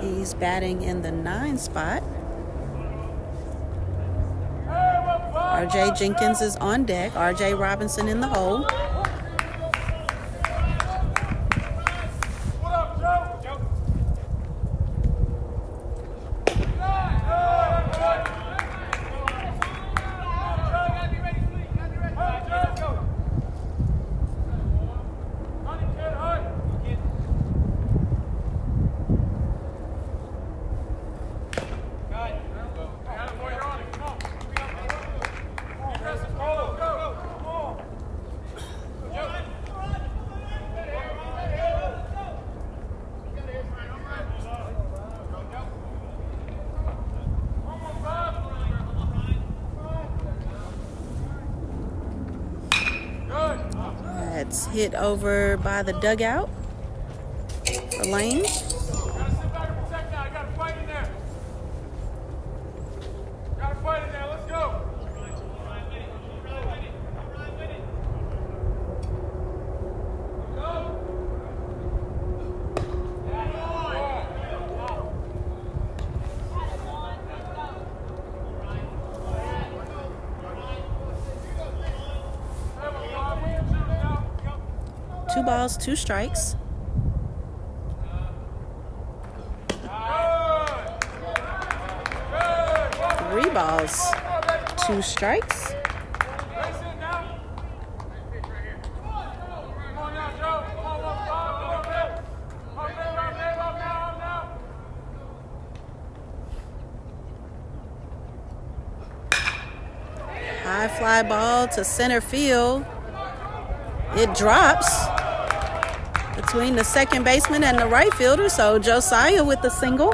He's batting in the 9 spot. R.J. Jenkins is on deck. R.J. Robinson in the hole. It's hit over by the dugout for Lane. Gotta sit back and protect now. Gotta fight in there. Gotta fight in there. Let's go. Two balls, two strikes. Three balls, two strikes. High fly ball to center field. It drops between the second baseman and the right fielder, so Josiah with the single.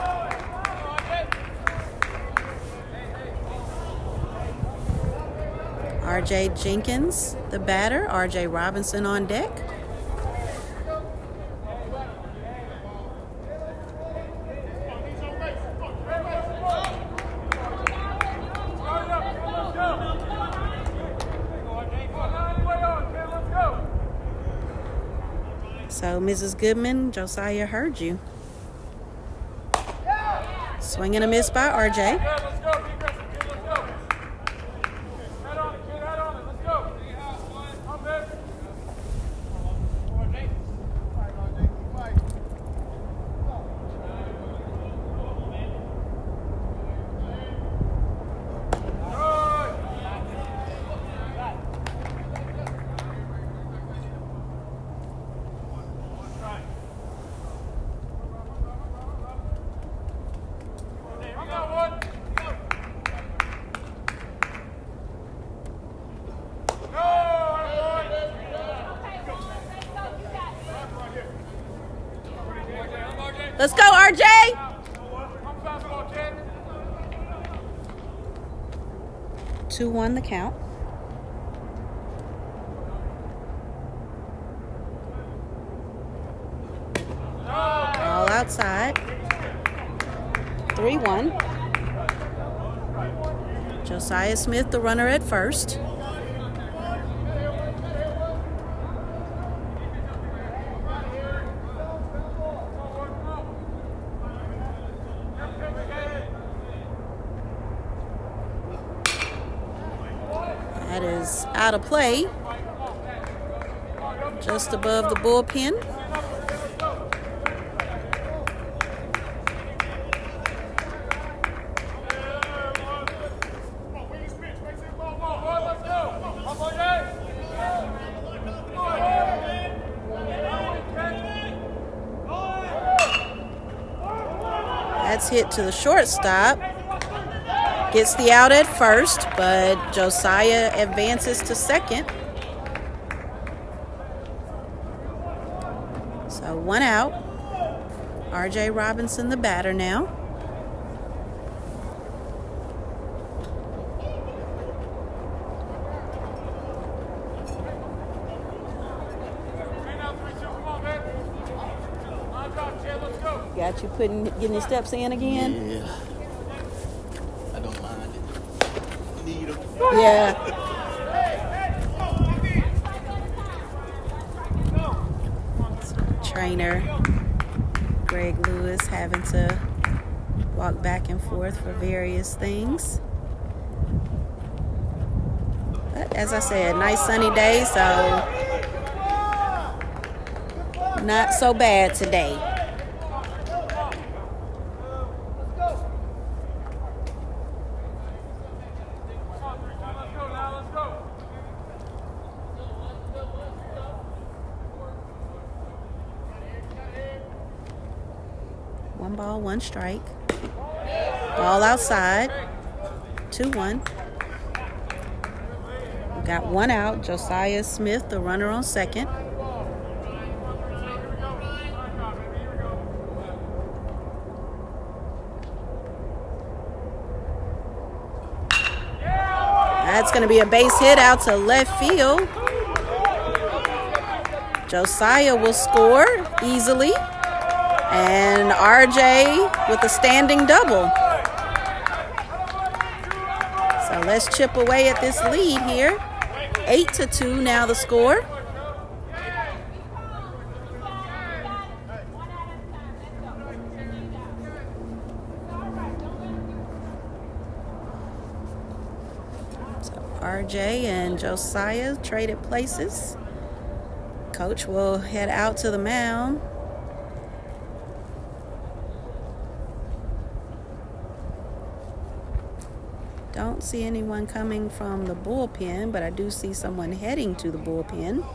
R.J. Jenkins, the batter. R.J. Robinson on deck. So, Mrs. Goodman, Josiah heard you. Swing and a miss by R.J. Let's go, RJ. 2-1 the count. All outside. 3-1. Josiah Smith, the runner at first. That is out of play, just above the bullpen. That's hit to the shortstop. Gets the out at first, but Josiah advances to second. So 1 out. R.J. Robinson, the batter now. Got you getting your steps in again? Yeah. I don't mind it. Need them. Yeah. Trainer Greg Lewis having to walk back and forth for various things. But as I said, nice sunny day, so not so bad today. One ball, one strike. Ball outside. 2-1. We got 1 out. Josiah Smith, the runner on second. That's going to be a base hit out to left field. Josiah will score easily. And RJ with a standing double. So let's chip away at this lead here. 8-2 now the score. So RJ and Josiah traded places. Coach will head out to the mound. Don't see anyone coming from the bullpen, but I do see someone heading to the bullpen.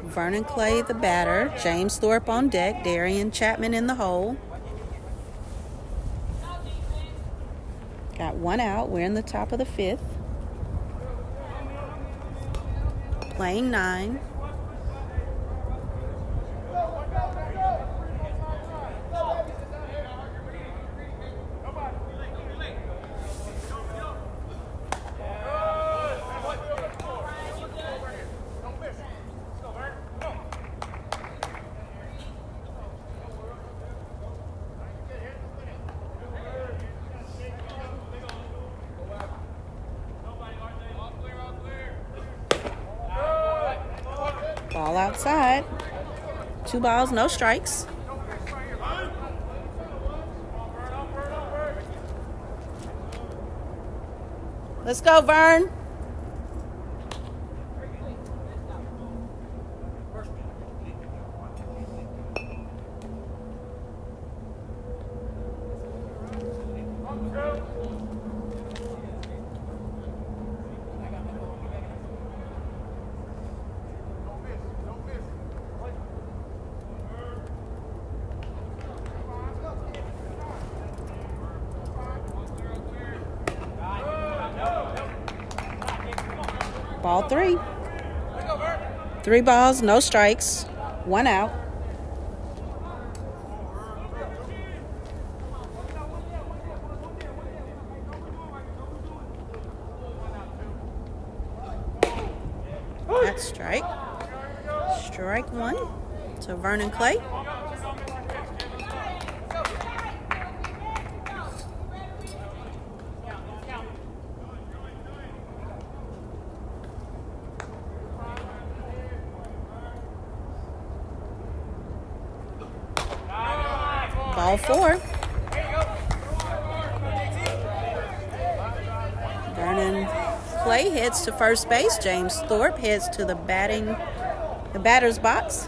Vernon Clay, the batter. James Thorpe on deck. Darian Chapman in the hole. Got one out. We're in the top of the fifth. Playing 9. Ball outside. 2 balls, no strikes. Let's go, Vern. Ball 3. 3 balls, no strikes. 1 out. That's strike. Strike 1 to Vernon Clay. Ball 4. Vernon Clay heads to first base. James Thorpe heads to the batter's box.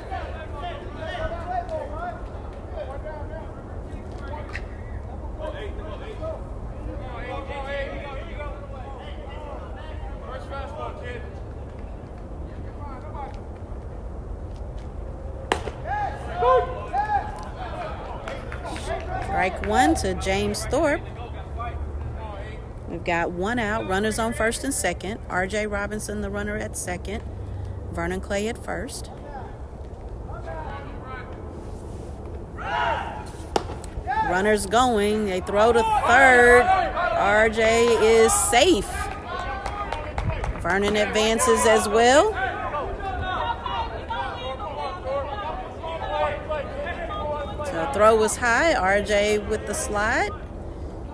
Strike 1 to James Thorpe. We've got 1 out, runners on first and second. RJ Robinson, the runner, at second. Vernon Clay at first. Runners going. They throw to third. RJ is safe. Vernon advances as well. So throw was high. RJ with the slide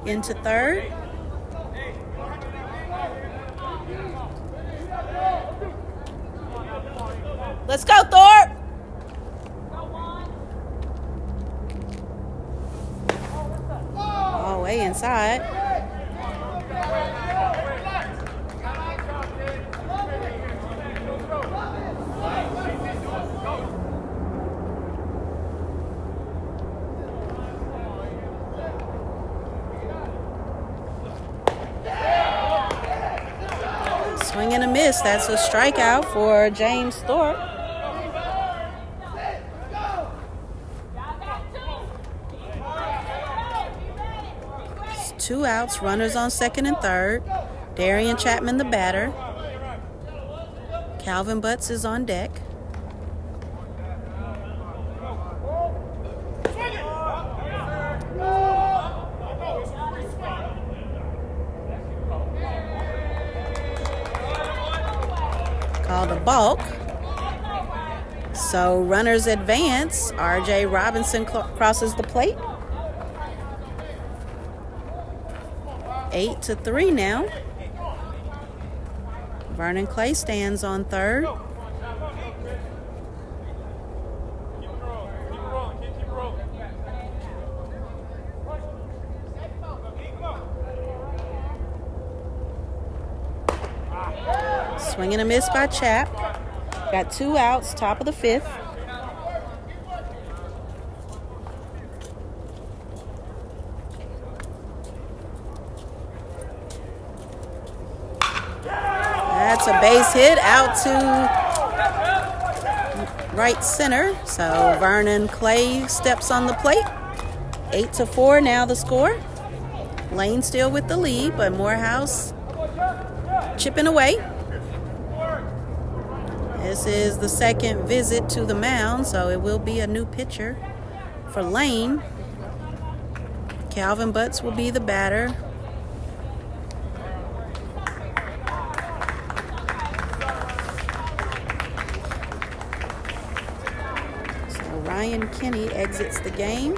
into third. Let's go, Thorpe. All way inside. Swing and a miss. That's a strikeout for James Thorpe. It's 2 outs, runners on second and third. Darian Chapman, the batter. Calvin Butts is on deck. balk. So runners advance. R.J. Robinson crosses the plate. 8-3 now. Vernon Clay stands on third. Swing and a miss by Chap. Got 2 outs, top of the 5th. That's a base hit out to right center. So Vernon Clay steps on the plate. 8-4 now the score. Lane still with the lead, but Morehouse chipping away. This is the second visit to the mound, so it will be a new pitcher for Lane. Calvin Butts will be the batter. So Ryan Kinney exits the game.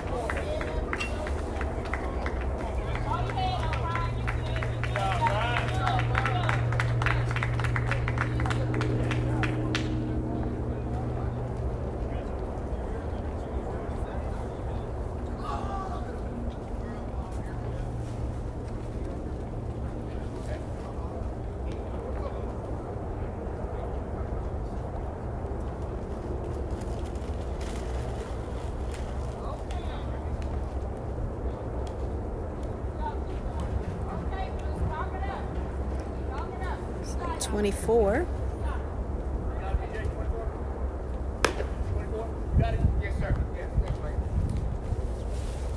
So 24.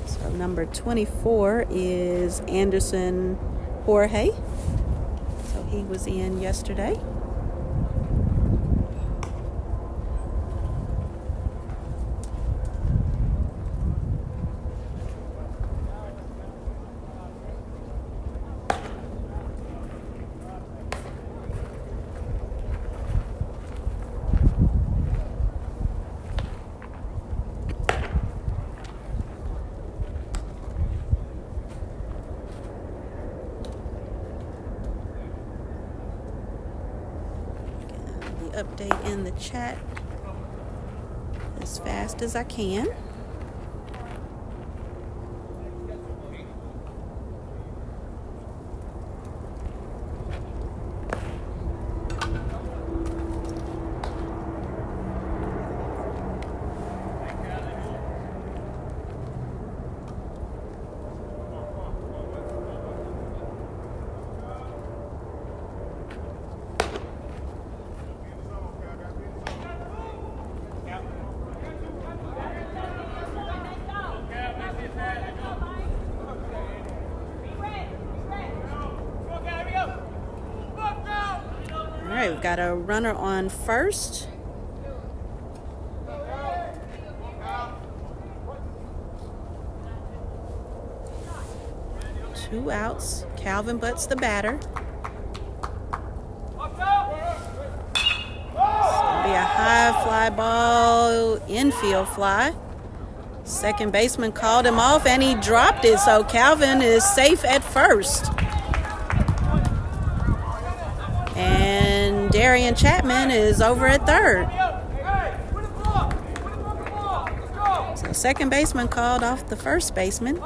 So number 24 is Anderson Jorge. So he was in yesterday. Update in the chat as fast as I can. All right, we've got a runner on first. Two outs. Calvin Butts the batter. It's going to be a high fly ball, infield fly. Second baseman called him off and he dropped it, so Calvin is safe at first. And Darian Chapman is over at third. So second baseman called off the first baseman.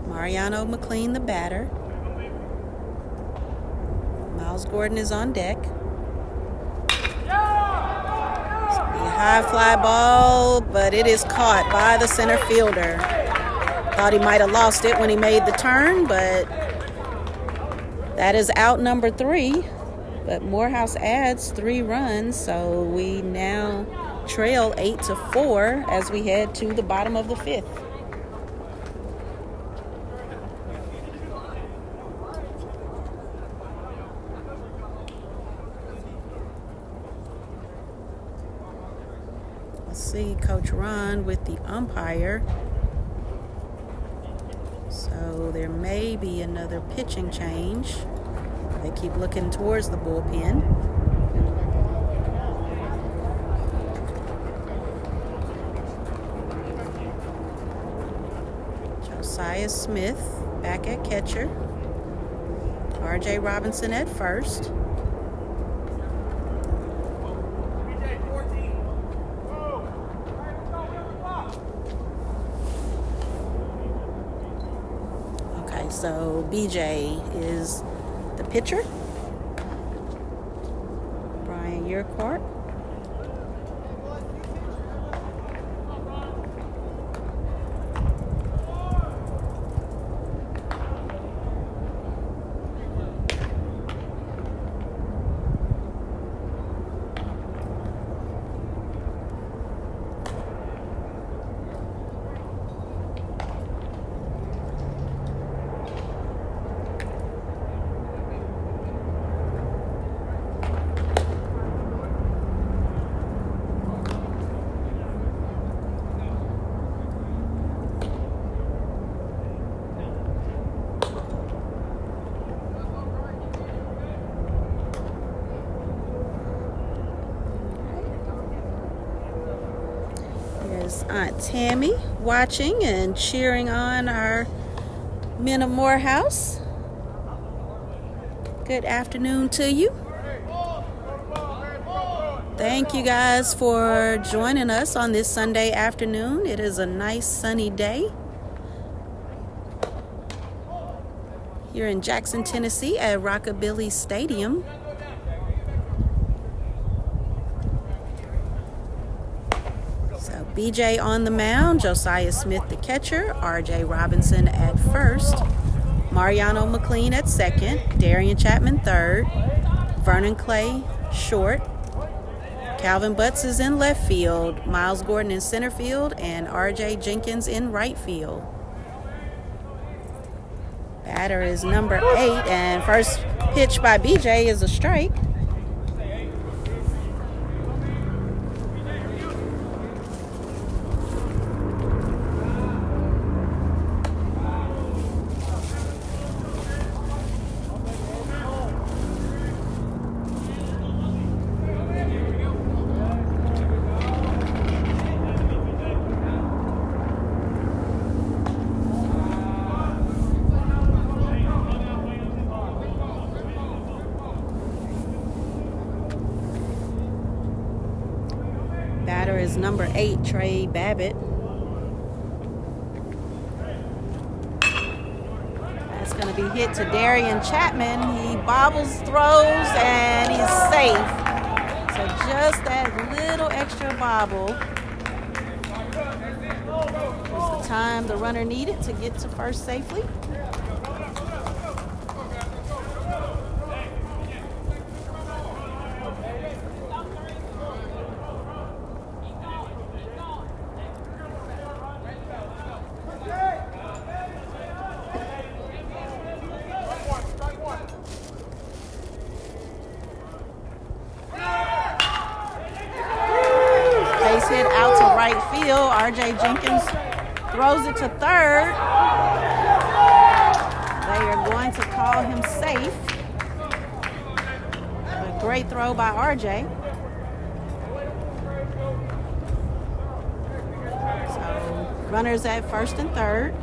Mariano McLean the batter. Miles Gordon is on deck. It's gonna be a high fly ball, but it is caught by the center fielder. Thought he might have lost it when he made the turn, but that is out number 3. But Morehouse adds 3 runs, so we now trail 8-4 as we head to the bottom of the 5th. See Coach Ron with the umpire. So there may be another pitching change. They keep looking towards the bullpen. Josiah Smith back at catcher. R.J. Robinson at first. Okay, so BJ is the pitcher. Brian Urquhart. Here's Aunt Tammy watching and cheering on our men of Morehouse. Good afternoon to you. Thank you guys for joining us on this Sunday afternoon. It is a nice sunny day here in Jackson, Tennessee at Rockabilly Stadium. So BJ on the mound, Josiah Smith the catcher, R.J. Robinson at first, Mariano McLean at second, Darian Chapman third, Vernon Clay short, Calvin Butts is in left field, Miles Gordon in center field, and R.J. Jenkins in right field. Batter is number 8, and first pitch by BJ is a strike. Batter is number 8, Trey Babbitt. That's going to be hit to Darian Chapman. He bobbles, throws, and he's safe. So just that little extra bobble was the time the runner needed to get to first safely. Base hit out to right field. R.J. Jenkins throws it to third. They are going to call him safe. A great throw by R.J. So runners at first and third.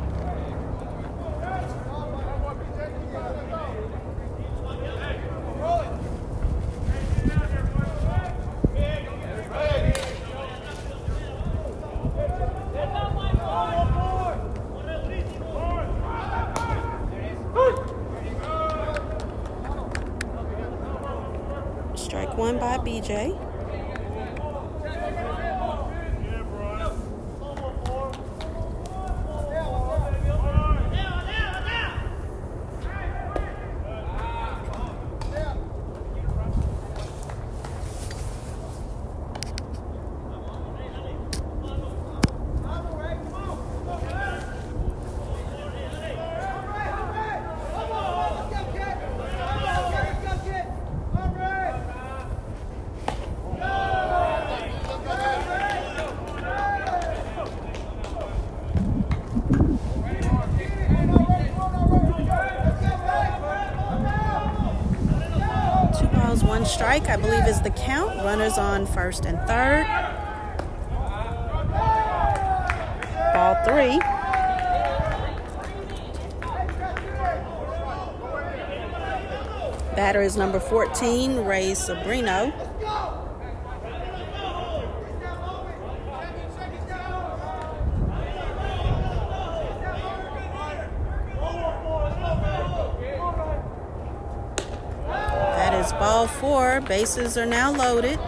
Strike one by BJ. strike, I believe, is the count. Runners on first and third. Ball 3. Batter is number 14, Ray Sabrino. That is ball 4. Bases are now loaded.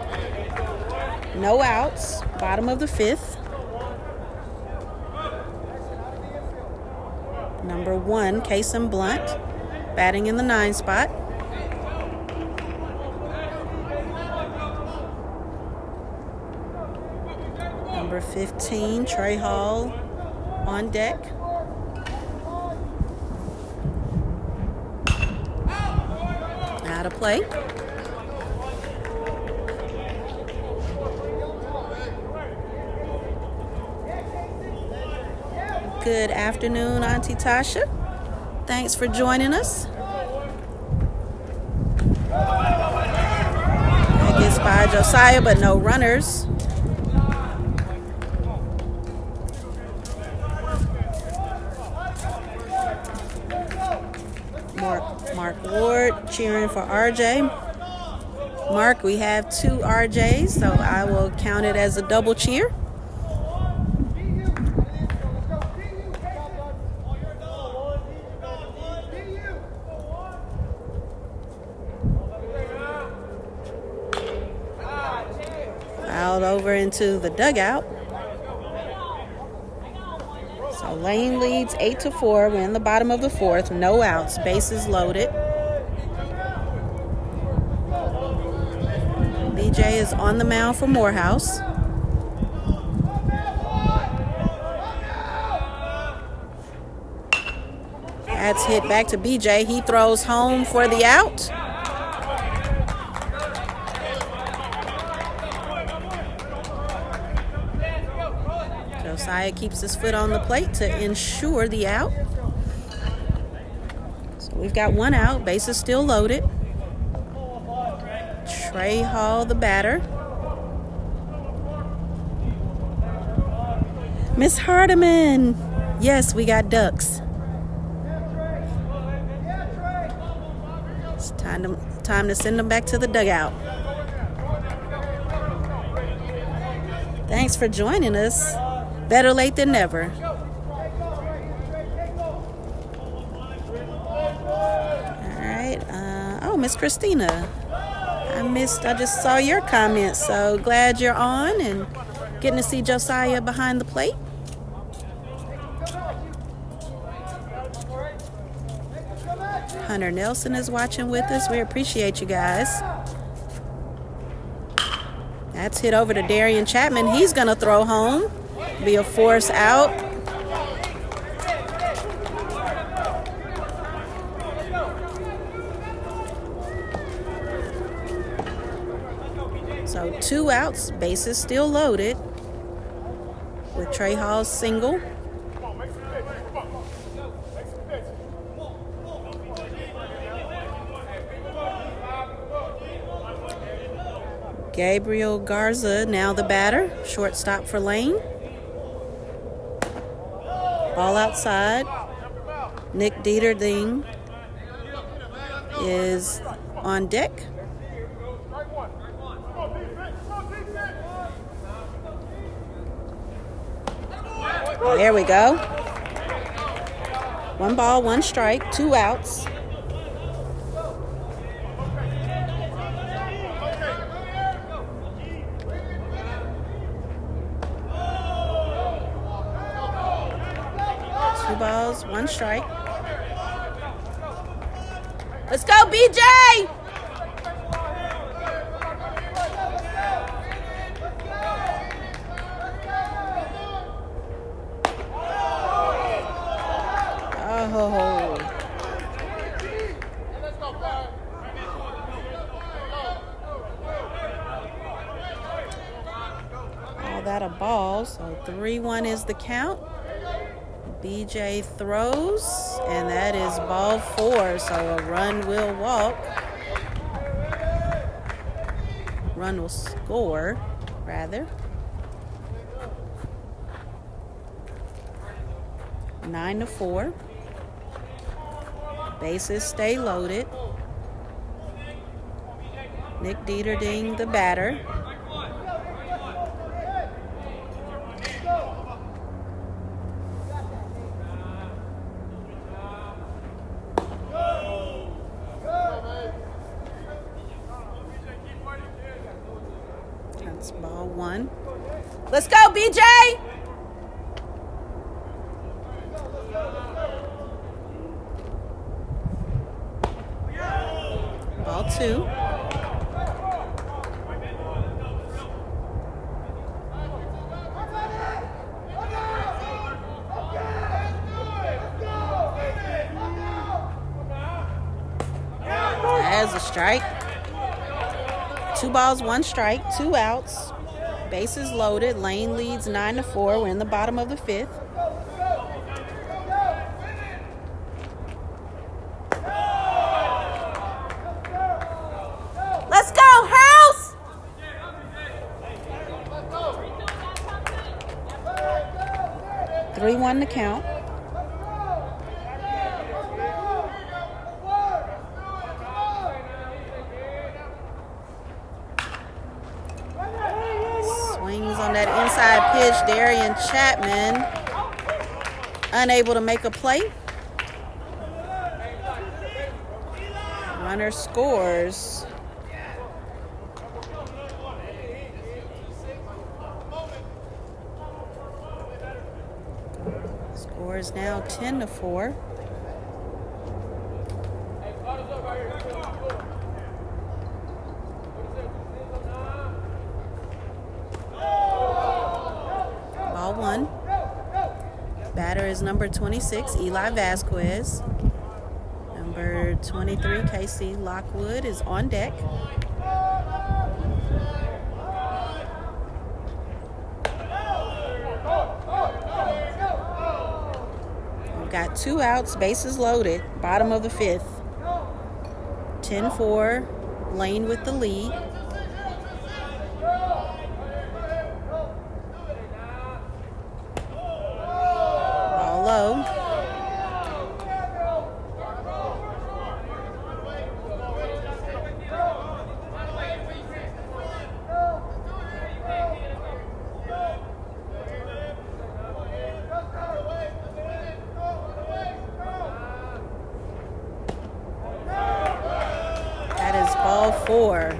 No outs. Bottom of the 5th. Number 1, Kason Blunt, batting in the 9 spot. Number 15, Trey Hall, on deck. Out of play. Good afternoon, Auntie Tasha. Thanks for joining us. That gets by Josiah, but no runners. Mark Ward cheering for RJ. Mark, we have 2 RJs, so I will count it as a double cheer. Fouled over into the dugout. So Lane leads 8-4. We're in the bottom of the 4th. No outs. Bases loaded. BJ is on the mound for Morehouse. That's hit back to BJ. He throws home for the out. Josiah keeps his foot on the plate to ensure the out. So we've got 1 out. Bases still loaded. Trey Hall, the batter. Miss Hardiman. Yes, we got ducks. It's time to send them back to the dugout. Thanks for joining us. Better late than never. All right. Oh, Miss Christina. I just saw your comments, so glad you're on and getting to see Josiah behind the plate. Hunter Nelson is watching with us. We appreciate you guys. That's hit over to Darian Chapman. He's going to throw home. Be a force out. So 2 outs, bases still loaded with Trey Hall's single. Gabriel Garza, now the batter, shortstop for Lane. Ball outside. Nick Dieterding is on deck. There we go. 1 ball, 1 strike, 2 outs. Two balls, 1 strike. Let's go, BJ! Oh. All that a ball, so 3-1 is the count. BJ throws, and that is ball 4, so a run will walk. run will score, rather. 9-4. Bases stay loaded. Nick Deepening, the batter. That's ball one. Let's go, BJ! Ball two. That's a strike. 2 balls, 1 strike, 2 outs. Bases loaded. Lane leads 9-4. We're in the bottom of the 5th. Let's go, House! Three-one to count. Swings on that inside pitch. Darian Chapman unable to make a play. Runner scores. Score is now 10-4. Ball one. Batter is number 26, Eli Vasquez. Number 23, Casey Lockwood, is on deck. We've got 2 outs, bases loaded, bottom of the 5th. 10-4, Lane with the lead. Ball low. Ball 4.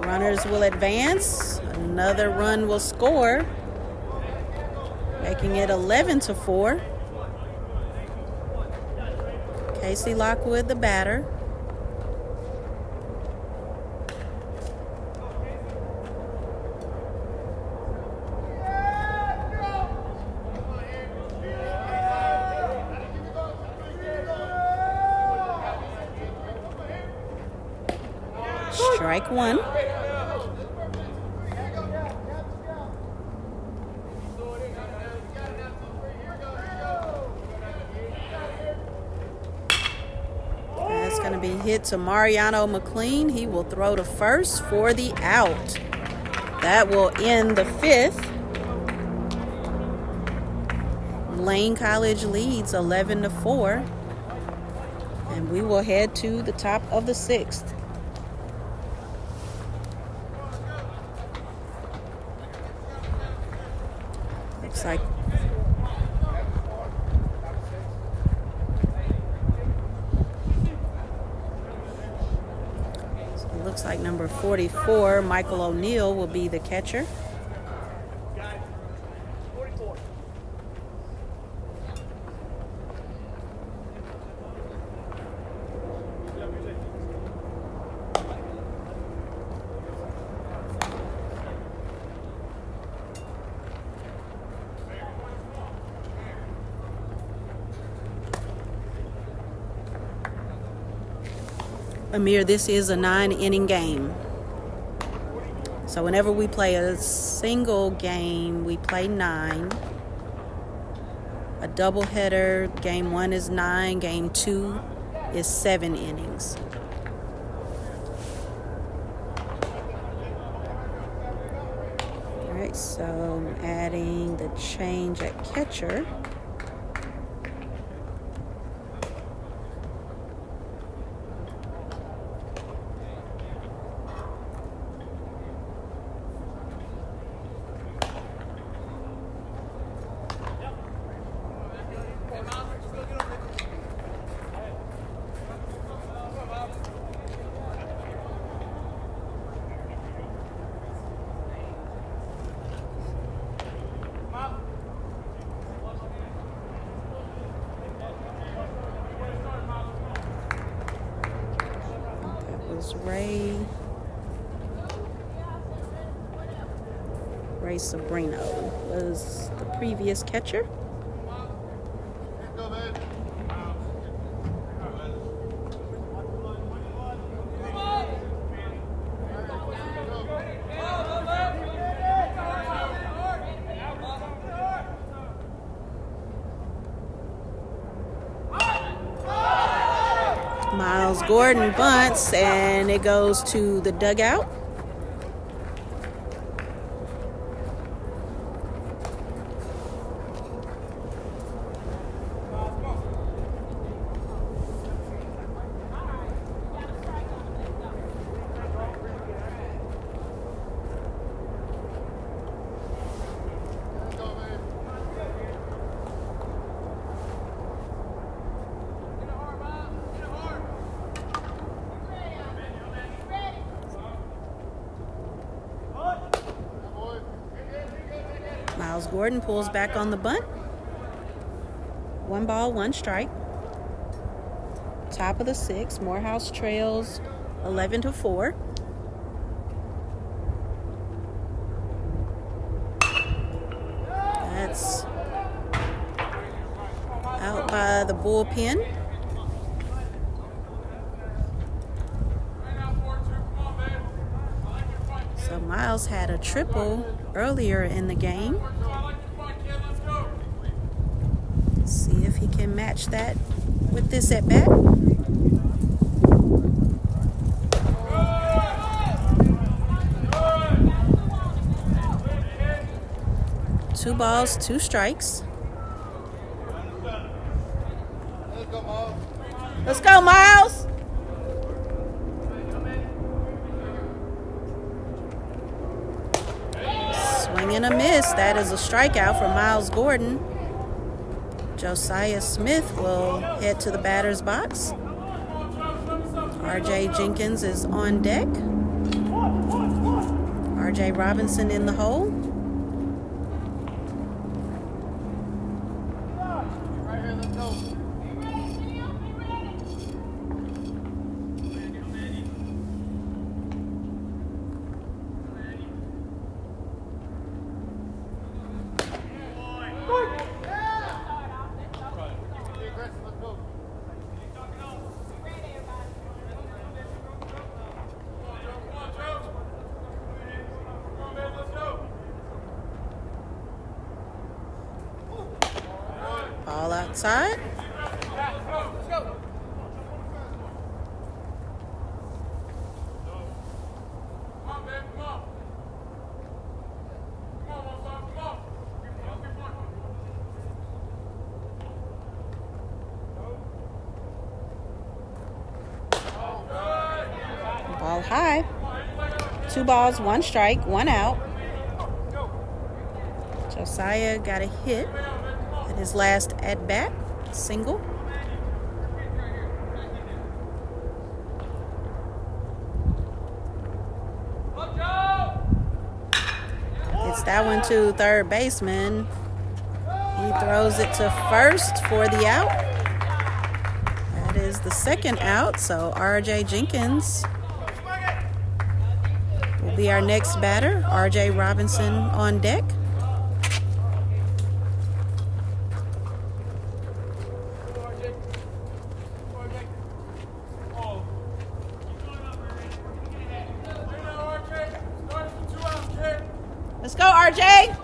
Runners will advance. Another run will score, making it 11-4. Casey Lockwood, the batter. Strike one. That's going to be hit to Mariano McLean. He will throw to first for the out. That will end the 5th. Lane College leads 11-4. And we will head to the top of the 6th. Looks like looks like number 44, Michael O'Neill, will be the catcher. Amir, this is a 9-inning game. So whenever we play a single game, we play 9. A doubleheader, game 1 is 9, game 2 is 7 innings. right, so I'm adding the change at catcher. Ray Sabrino was the previous catcher. Miles Gordon bunts, and it goes to the dugout. Miles Gordon pulls back on the bunt. 1 ball, 1 strike. Top of the 6th. Morehouse trails 11-4. That's out by the bullpen. So Miles had a triple earlier in the game. See if he can match that with this at bat. Two balls, 2 strikes. Let's go, Miles. Swing and a miss. That is a strikeout for Miles Gordon. Josiah Smith will head to the batter's box. R.J. Jenkins is on deck. R.J. Robinson in the hole. Ball outside. Ball high. 2 balls, 1 strike, 1 out. Josiah got a hit at his last at-bat, single. It's that one to third baseman. He throws it to first for the out. That is the second out, so R.J. Jenkins will be our next batter. R.J. Robinson on deck. Let's go, RJ.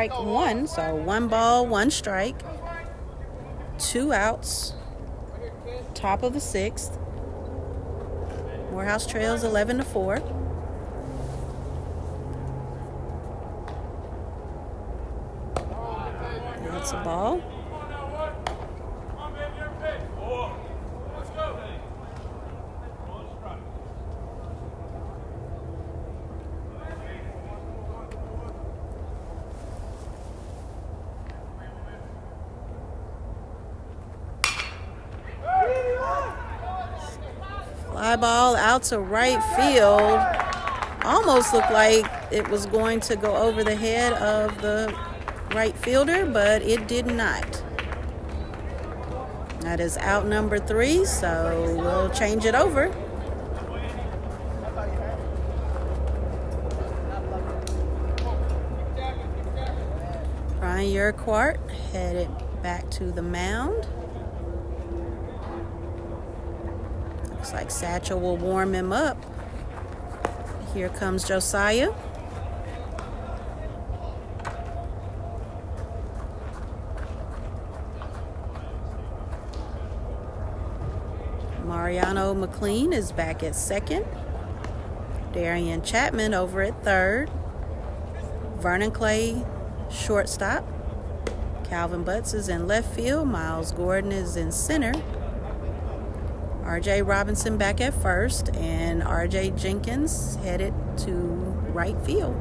strike one. So 1 ball, 1 strike, 2 outs. Top of the 6th. Morehouse trails 11-4. That's a ball. Fly ball out to right field. Almost looked like it was going to go over the head of the right fielder, but it did not. That is out number 3, so we'll change it over. Brian Urquhart headed back to the mound. Looks like Satchel will warm him up. Here comes Josiah. Mariano McLean is back at second. Darian Chapman over at third. Vernon Clay, shortstop. Calvin Butts is in left field. Miles Gordon is in center. R.J. Robinson back at first, and R.J. Jenkins headed to right field.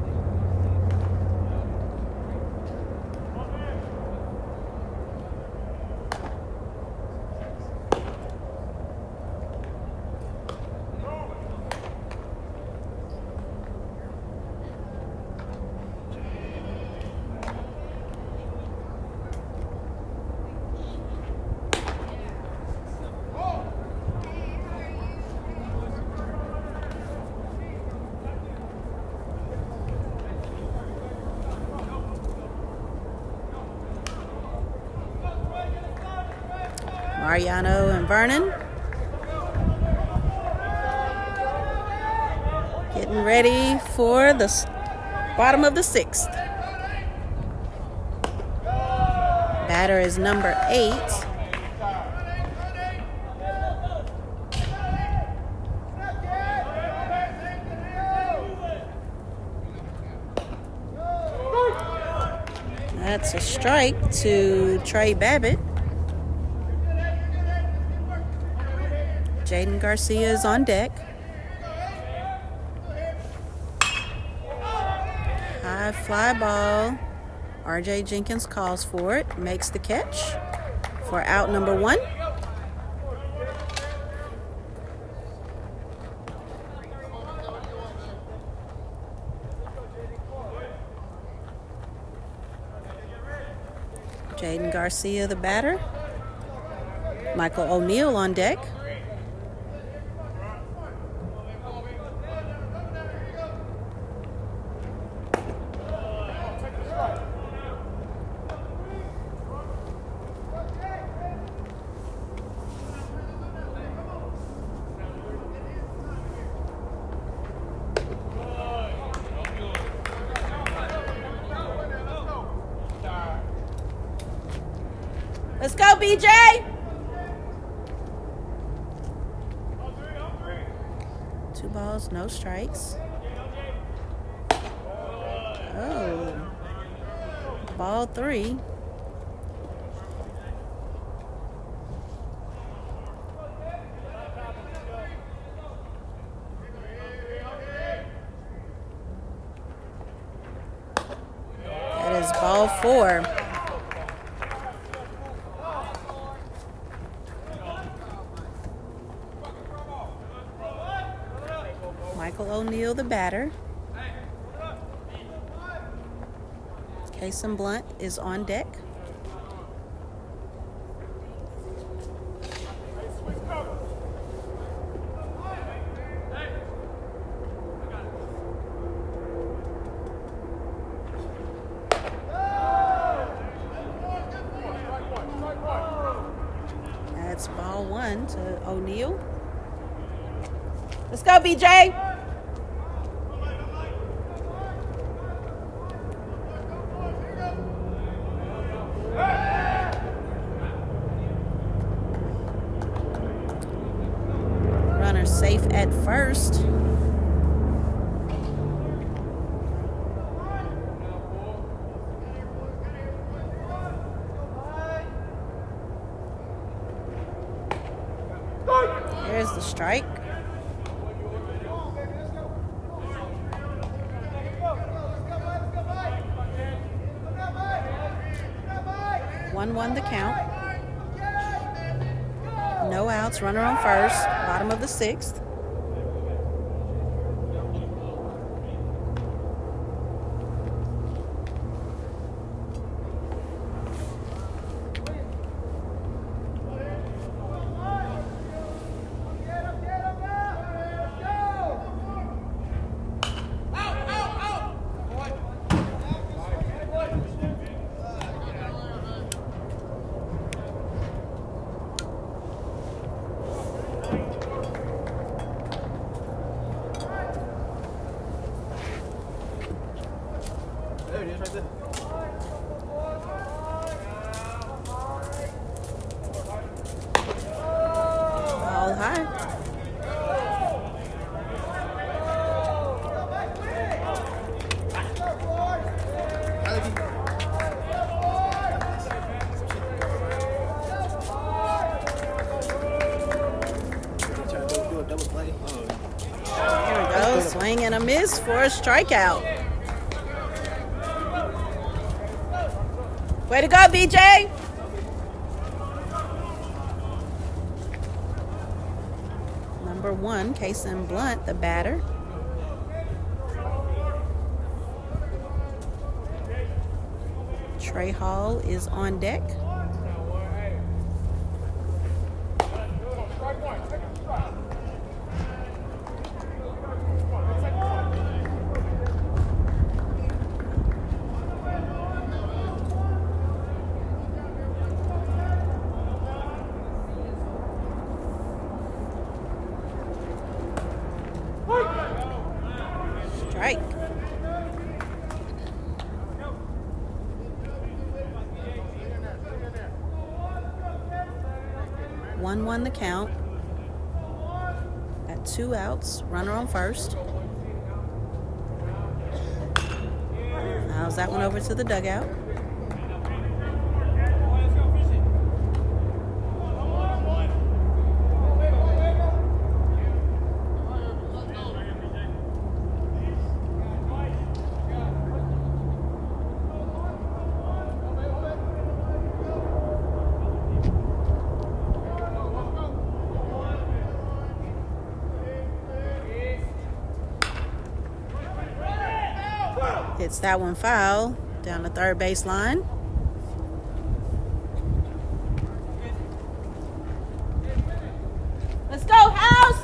Mariano and Vernon getting ready for the bottom of the 6th. Batter is number 8. That's a strike to Trey Babbitt. Jaden Garcia is on deck. High fly ball. R.J. Jenkins calls for it, makes the catch for out number 1. Jaden Garcia, the batter. Michael O'Neill on deck. Let's go, BJ! Two balls, no strikes. Oh. Ball 3. That is ball 4. Michael O'Neill, the batter. Kason Blunt is on deck. That's ball 1 to O'Neill. Let's go, BJ! safe at first. There's the strike. One the count. No outs, runner on first, bottom of the sixth. There it is, right there. Ball high. Do a double play. Here we go. Swing and a miss for a strikeout. Way to go, BJ. Number 1, Kason Blunt, the batter. Trey Hall is on deck. Strike. One the count. At 2 outs, runner on first. How's that one over to the dugout? Hits that one foul down the third base line. Let's go, House!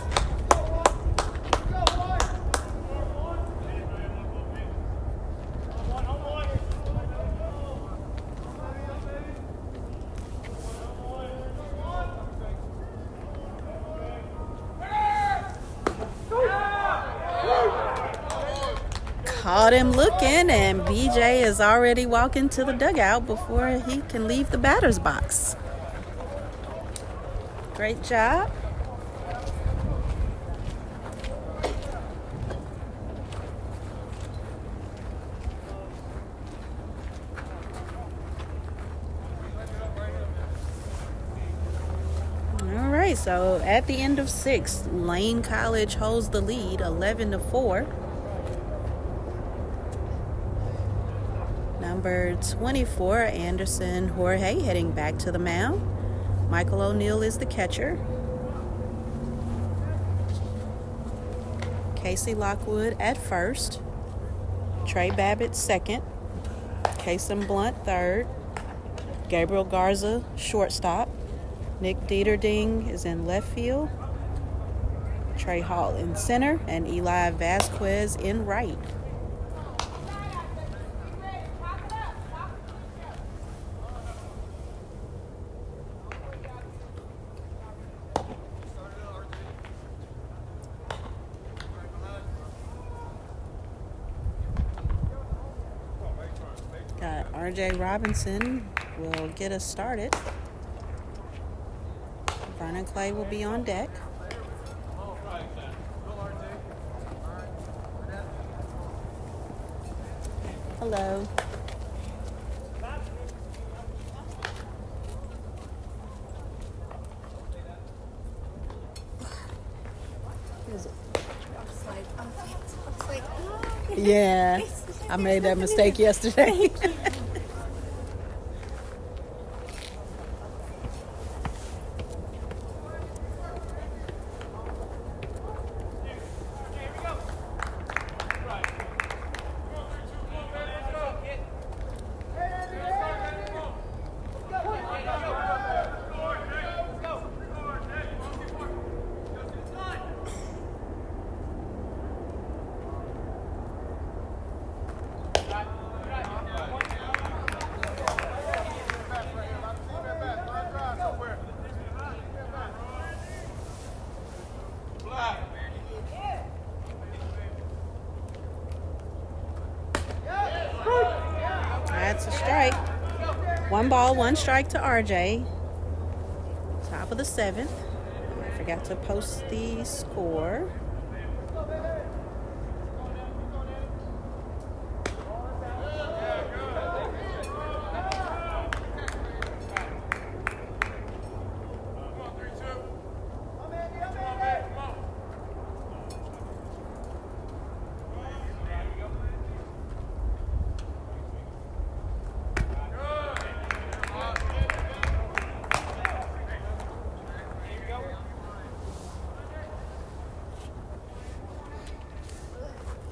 Caught him looking, and BJ is already walking to the dugout before he can leave the batter's box. Great job. All right, so at the end of 6, Lane College holds the lead 11-4. Number 24, Anderson Jorge, heading back to the mound. Michael O'Neill is the catcher. Casey Lockwood at first. Trey Babbitt second. Kason Blunt third. Gabriel Garza shortstop. Nick Dieterding is in left field. Trey Hall in center, and Eli Vasquez in right. RJ Robinson will get us started. Vernon Clay will be on deck. Hello. Yeah, I made that mistake yesterday. That's a strike. 1 ball, 1 strike to RJ. Top of the 7th. I forgot to post the score.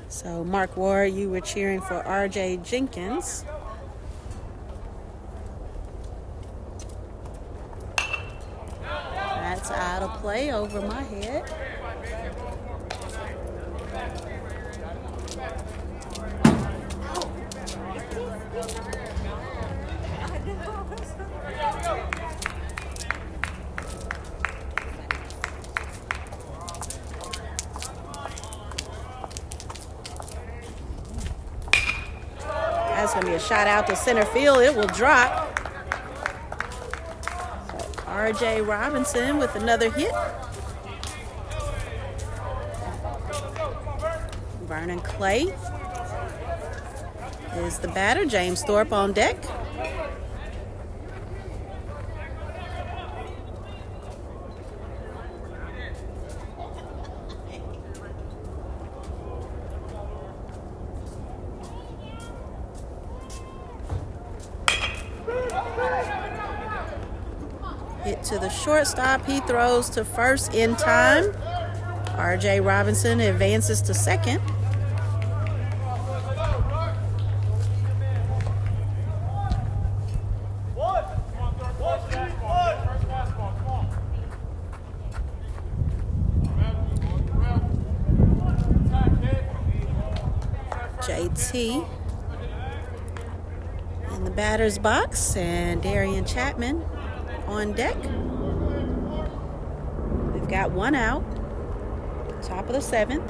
So, Mark Ward, you were cheering for RJ Jenkins. That's out of play over my head. That's going to be a shot out to center field. It will drop. So RJ Robinson with another hit. Vernon Clay is the batter. James Thorpe on deck. Hit to the shortstop. He throws to first in time. RJ Robinson advances to second. JT in the batter's box and Darian Chapman on deck. We've got 1 out. Top of the 7th.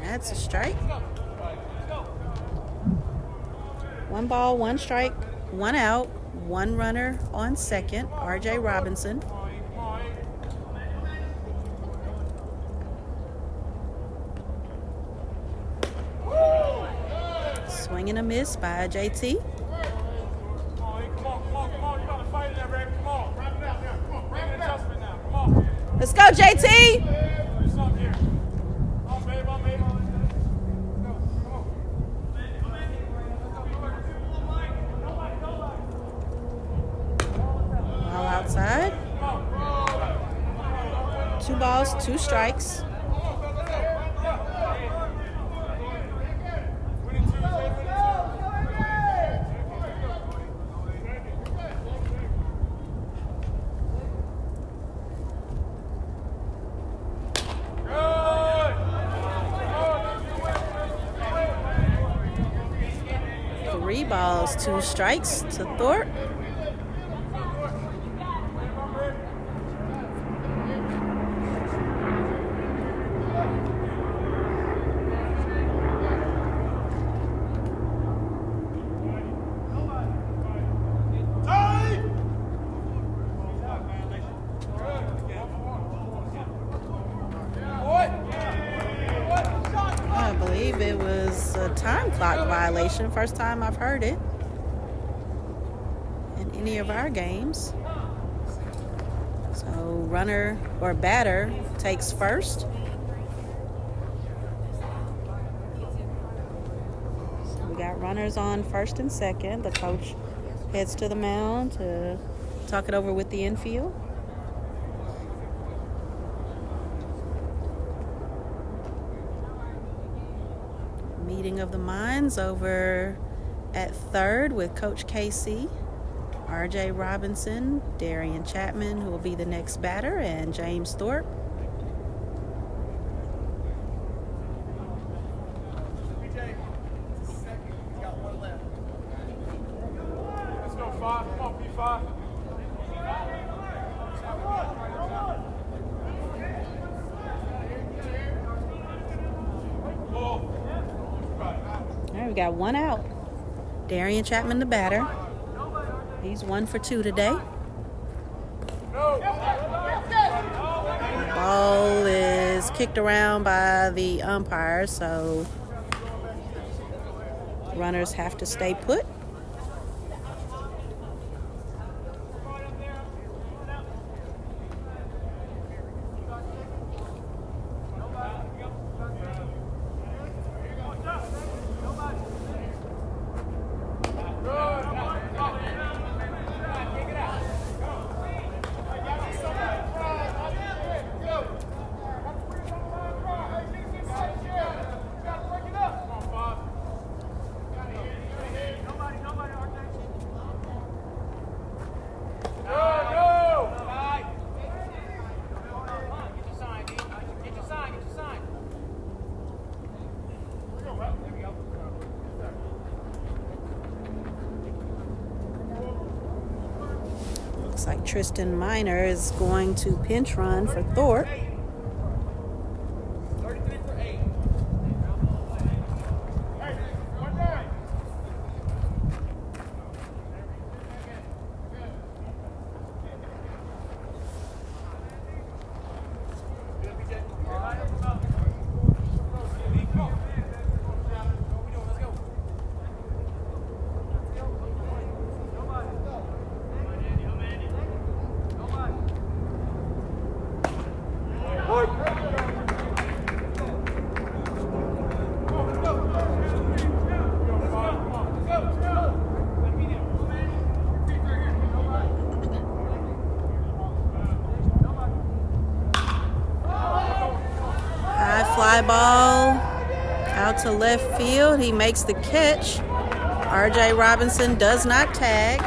That's a strike. 1 ball, 1 strike, 1 out, 1 runner on second. RJ Robinson. Swing and a miss by JT. Let's go, JT! All outside. 2 balls, 2 strikes. Balls, 2 strikes to Thorpe. a time clock violation. First time I've heard it in any of our games. So runner or batter takes first. So we got runners on first and second. The coach heads to the mound to talk it over with the infield. Meeting of the minds over at third with Coach KC, RJ Robinson, Darian Chapman, who will be the next batter, and James Thorpe. BJ, second. He's got one left. Let's go, 5. Come on, P5. All right, we got one out. Darian Chapman, the batter. He's 1 for 2 today. Ball is kicked around by the umpire, so runners have to stay put. Looks like Tristan Minor is going to pinch run for Thorpe. 33 for 8. Fly ball out to left field. He makes the catch. RJ Robinson does not tag.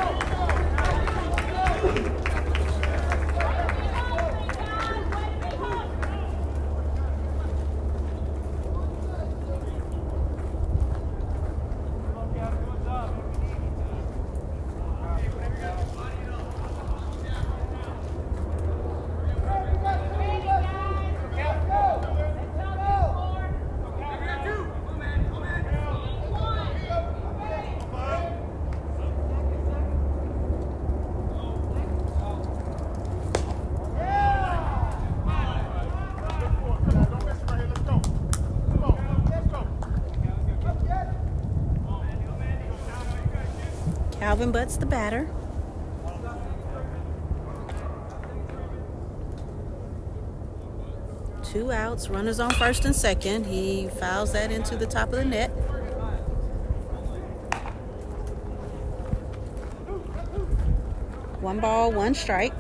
Calvin Butts, the batter. Two outs, runners on first and second. He fouls that into the top of the net. One ball, one strike.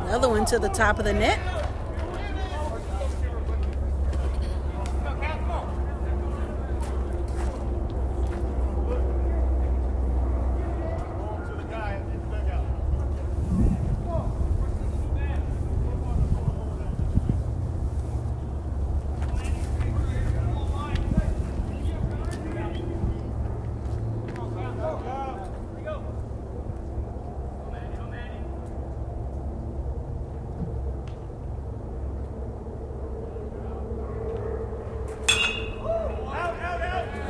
Another one to the top of the net.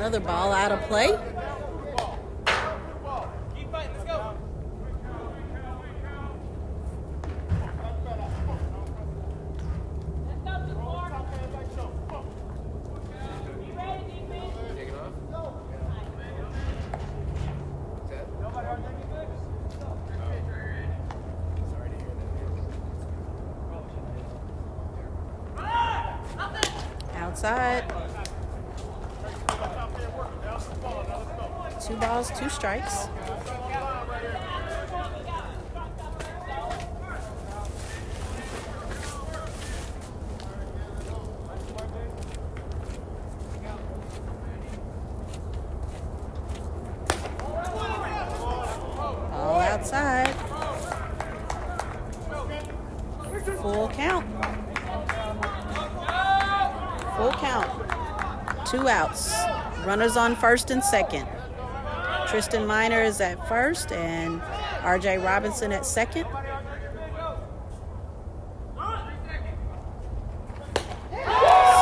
Another ball out of play. Keep fighting, let's go. Outside. 2 balls, 2 strikes. Ball outside. Full count. Full count. 2 outs. Runners on first and second. Tristan Miner is at first and R.J. Robinson at second.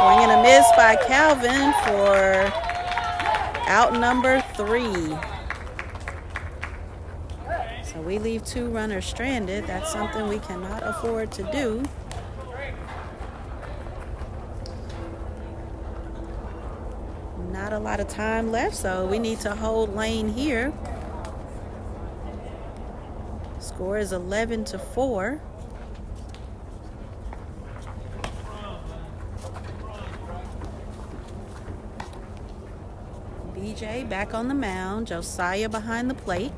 Swing and a miss by Calvin for out number 3. So we leave 2 runners stranded. That's something we cannot afford to do. Not a lot of time left, so we need to hold lane here. Score is 11-4. BJ back on the mound. Josiah behind the plate.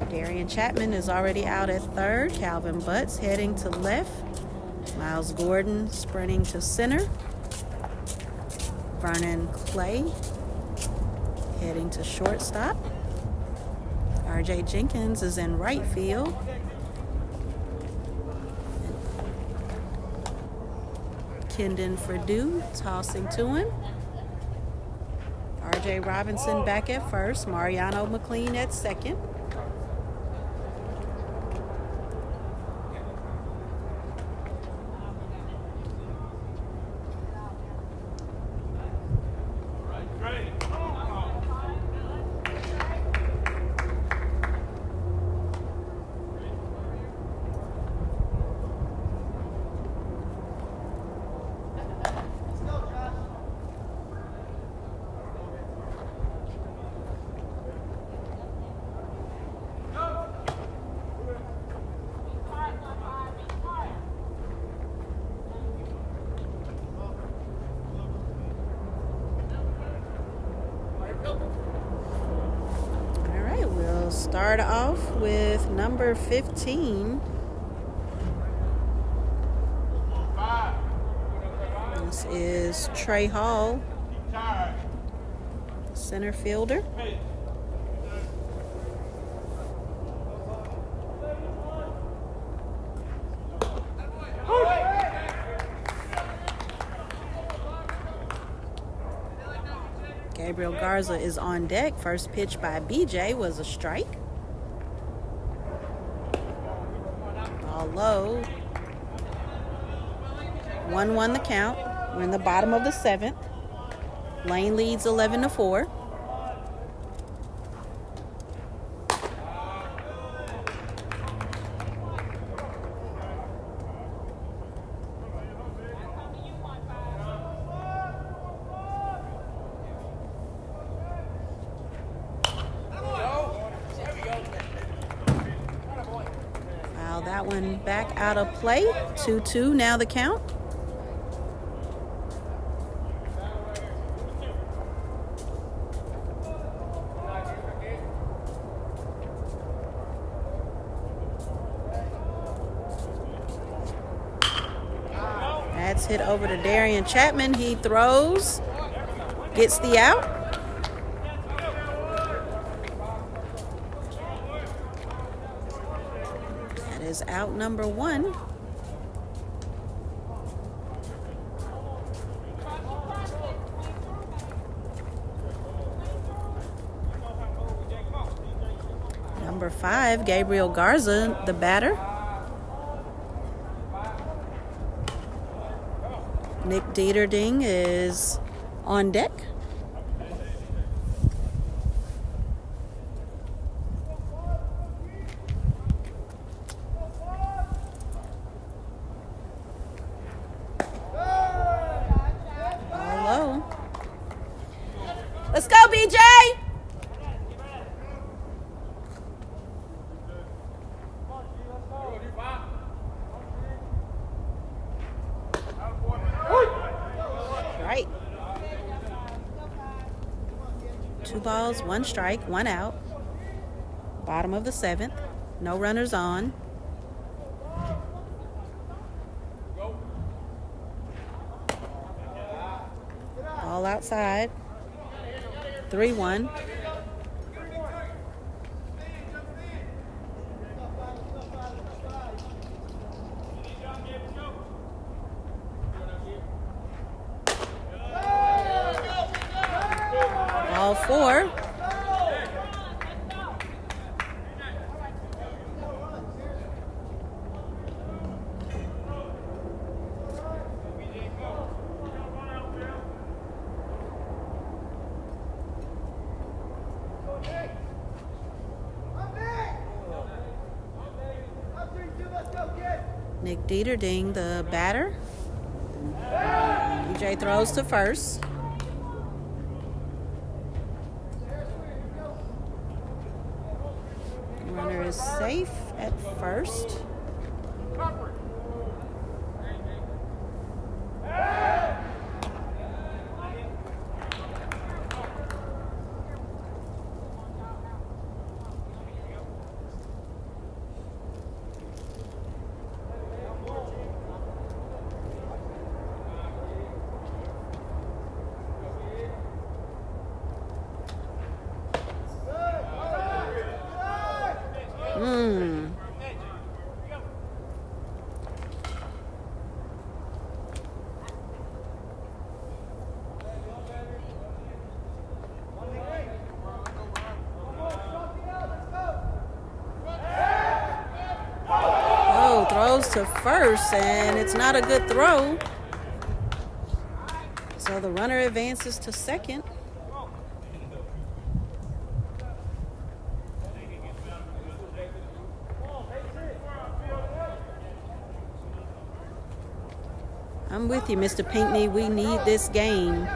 Darian Chapman is already out at third. Calvin Butts heading to left. Miles Gordon sprinting to center. Vernon Clay heading to shortstop. R.J. Jenkins is in right field. Kendon Perdue tossing to him. R.J. Robinson back at first. Mariano McLean at second. Start off with number 15. This is Trey Hall, center fielder. Gabriel Garza is on deck. First pitch by BJ was a strike. Ball low. 1-1 the count. We're in the bottom of the 7th. Lane leads 11-4. That one back out of play. 2-2 now the count. That's hit over to Darian Chapman. He throws, gets the out. Is out number 1. Number 5, Gabriel Garza, the batter. Nick Dieterding is on deck. balls, 1 strike, 1 out. Bottom of the 7th. No runners on. Ball outside. 3-1. Ball 4. Nick Deepening, the batter. DJ throws to first. Runner is safe at first. Throws to first, and it's not a good throw. So the runner advances to second. I'm with you, Mr. Pinckney. We need this game.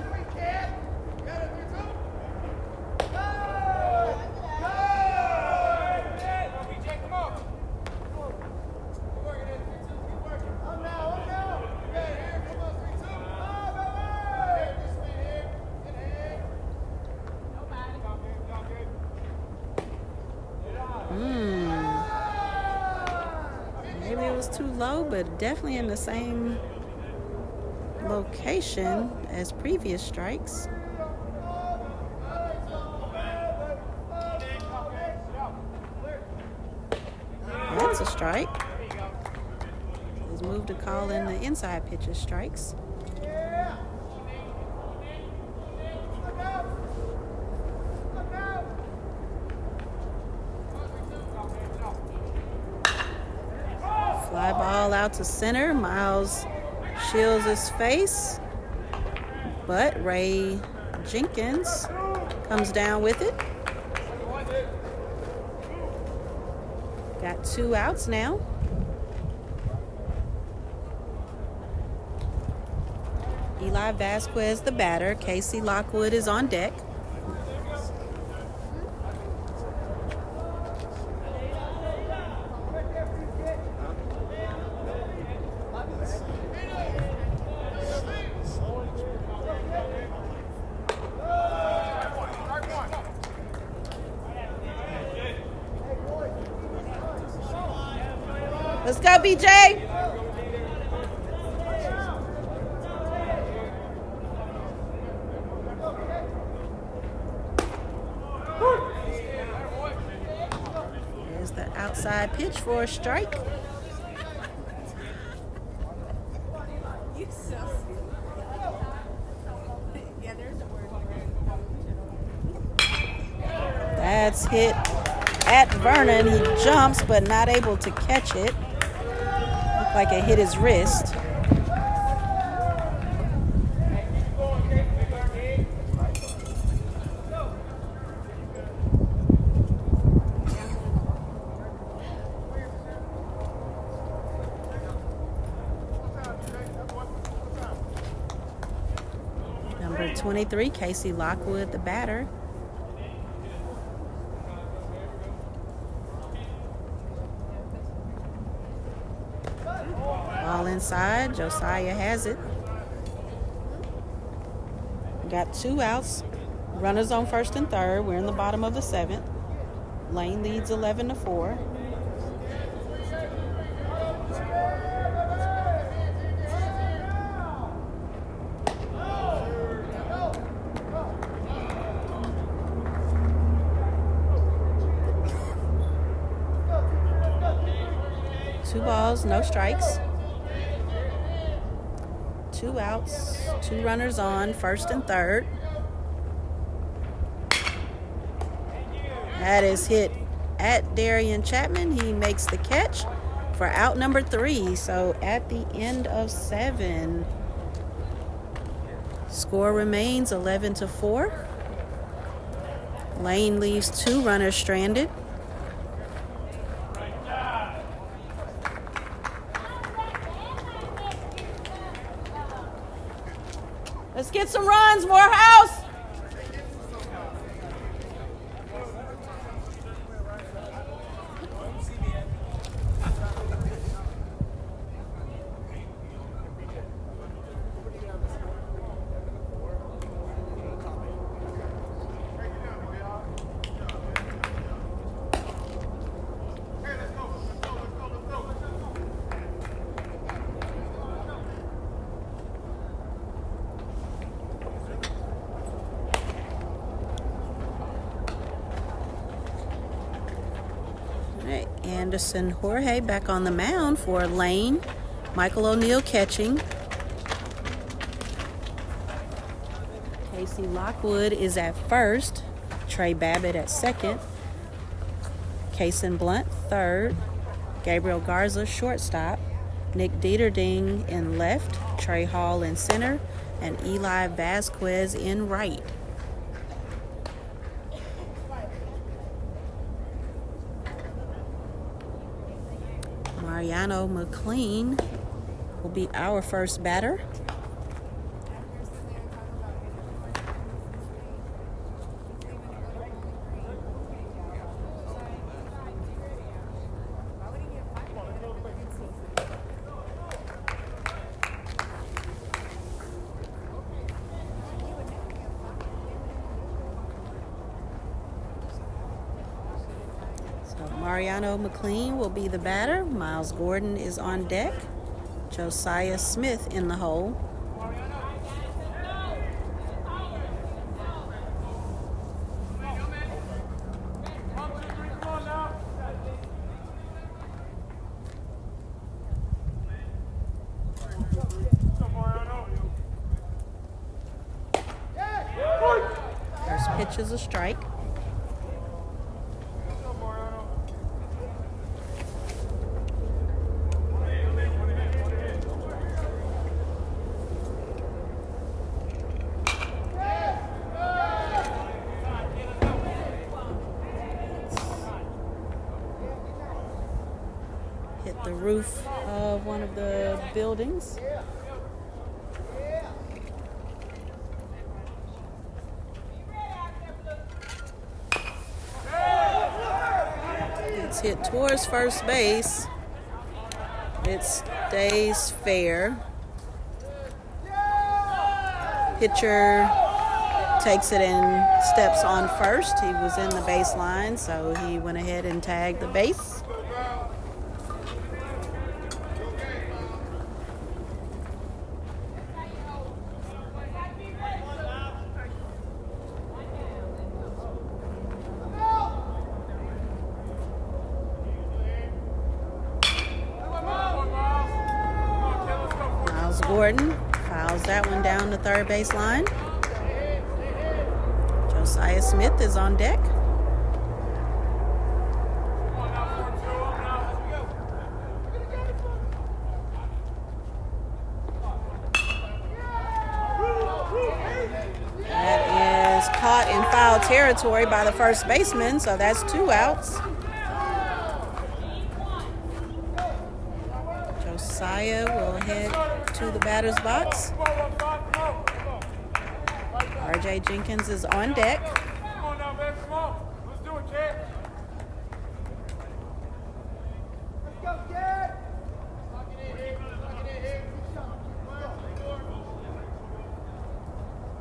Maybe it was too low, but definitely in the same location as previous strikes. That's a strike. He's moved to call in the inside pitches strikes. Fly ball out to center. Miles shields his face, but Ray Jenkins comes down with it. Got 2 outs now. Eli Vasquez, the batter. Casey Lockwood is on deck. Let's go, BJ. There's the outside pitch for a strike. That's hit at Vernon. He jumps, but not able to catch it. Looked like it hit his wrist. Number 23, Casey Lockwood, the batter. Ball inside. Josiah has it. Got 2 outs. Runners on first and third. We're in the bottom of the seventh. Lane leads 11-4. Two balls, no strikes. Two outs, two runners on, first and third. That is hit at Darian Chapman. He makes the catch for out number 3. So at the end of 7, score remains 11-4. Lane leaves 2 runners stranded. Let's get some runs, Morehouse. Anderson Jorge back on the mound for Lane. Michael O'Neill catching. Casey Lockwood is at first. Trey Babbitt at second. Kason Blunt third. Gabriel Garza shortstop. Nick Dieterding in left. Trey Hall in center. And Eli Vasquez in right. Mariano McLean will be our first batter. Mariano McLean will be the batter. Miles Gordon is on deck. Josiah Smith in the hole. First pitch is a strike. Hit the roof of one of the buildings. It's hit towards first base. It stays fair. Pitcher takes it and steps on first. He was in the baseline, so he went ahead and tagged the base. Gordon fouls that one down the third base line. Josiah Smith is on deck. That is caught in foul territory by the first baseman, so that's 2 outs. Josiah will head to the batter's box. R.J. Jenkins is on deck. Come on now, man. Come on. Let's do it, kid. Let's go, kid. Lock it in here. Lock it in here. Come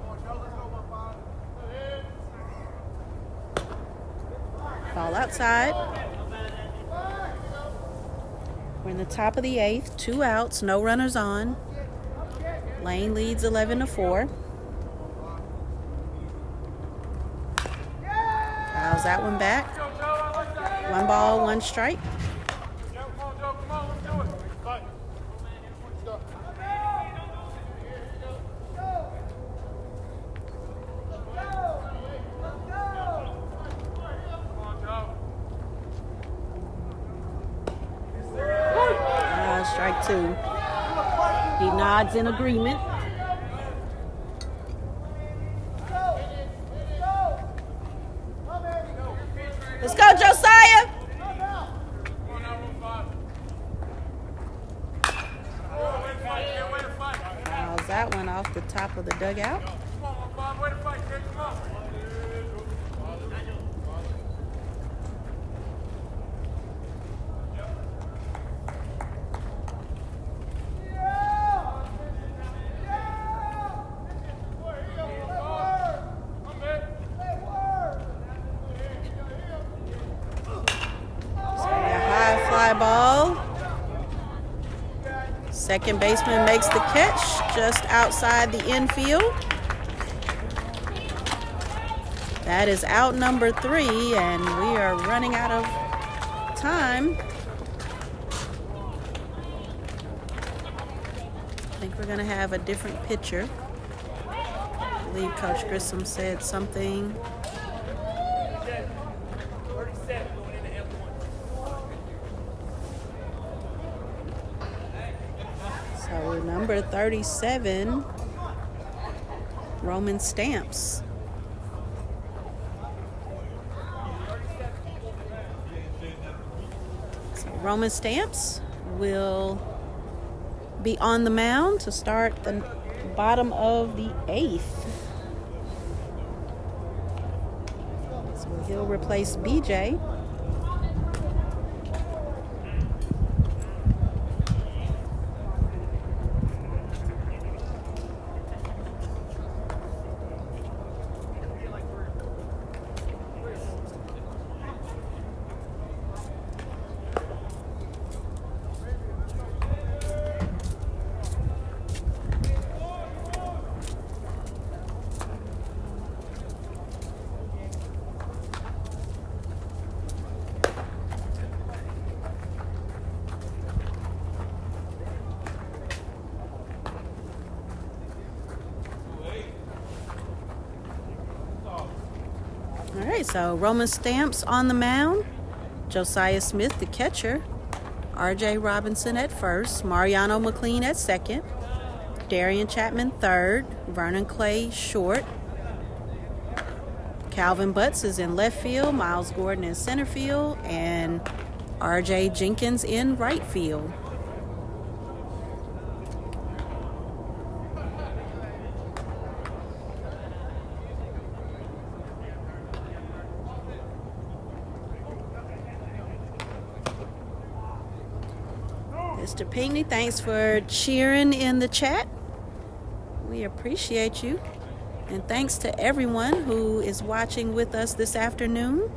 on, Joe. Let's go, 1-5. outside. We're in the top of the 8th. 2 outs, no runners on. Lane leads 11-4. Fouls that one back. 1 ball, 1 strike. Strike 2. He nods in agreement. Let's go, Josiah. Fouls that one off the top of the dugout. Ball. Second baseman makes the catch just outside the infield. That is out number 3, and we are running out of time. I think we're going to have a different pitcher. I believe Coach Grissom said something. So number 37, Roman Stamps. So Roman Stamps will be on the mound to start the bottom of the 8th. So he'll replace BJ. All right, so Roman Stamps on the mound, Josiah Smith, the catcher, R.J. Robinson at first, Mariano McLean at second, Darian Chapman third, Vernon Clay short, Calvin Butts is in left field, Miles Gordon in center field, and R.J. Jenkins in right field. Mr. Pinckney, thanks for cheering in the chat. We appreciate you. And thanks to everyone who is watching with us this afternoon.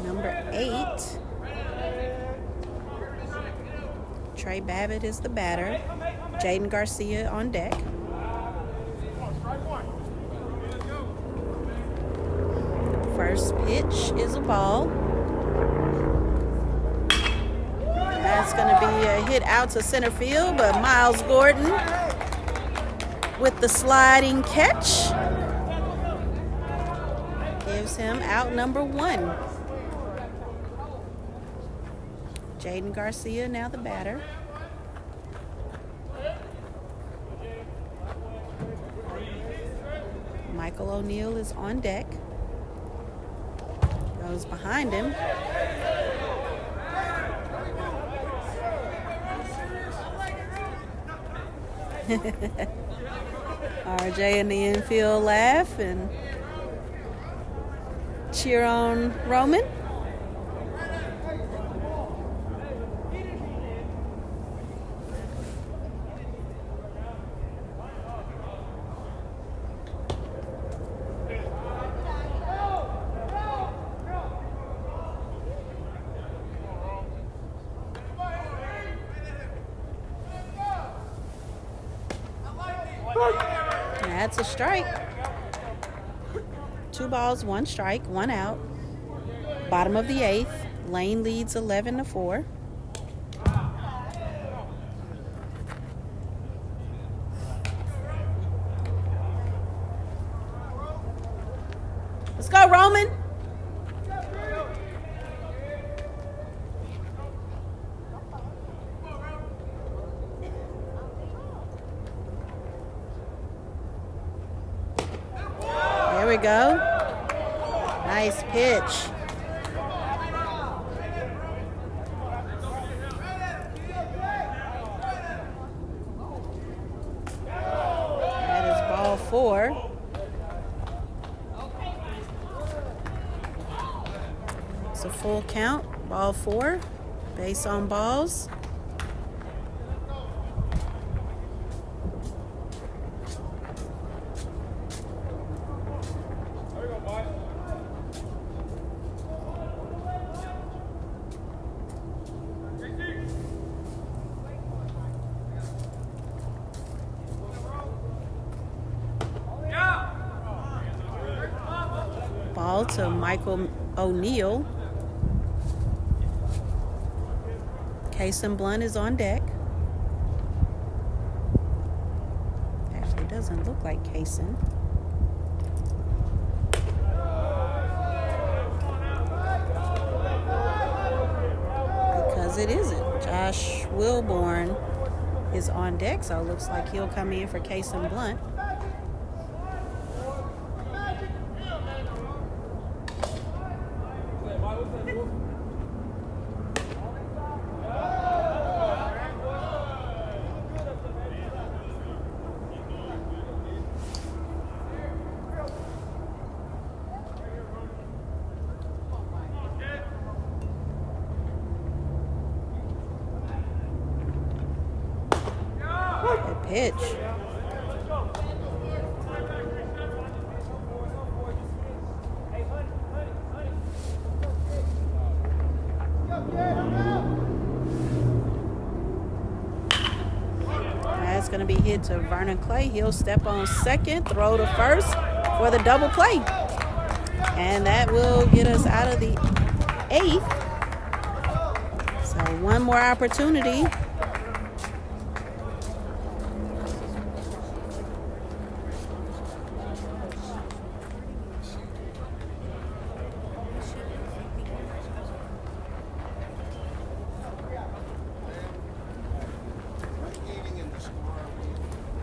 Number 8, Trey Babbitt is the batter. Jaden Garcia on deck. First pitch is a ball. That's going to be a hit out to center field, but Miles Gordon with the sliding catch gives him out number 1. Jaden Garcia now the batter. Michael O'Neill is on deck. Goes behind him. RJ in the infield laugh and cheer on Roman. That's a strike. 2 balls, 1 strike, 1 out. Bottom of the 8th. Lane leads 11-4. Let's go, Roman. There we go. Nice pitch. That is ball 4. It's a full count. Ball 4. Base on balls. Ball to Michael O'Neill. Kason Blunt is on deck. Actually, doesn't look like Kason. Because it isn't. Josh Wilborn is on deck, so it looks like he'll come in for Kason Blunt. Good pitch. That's going to be hit to Vernon Clay. He'll step on second, throw to first for the double play. And that will get us out of the 8th. So one more opportunity.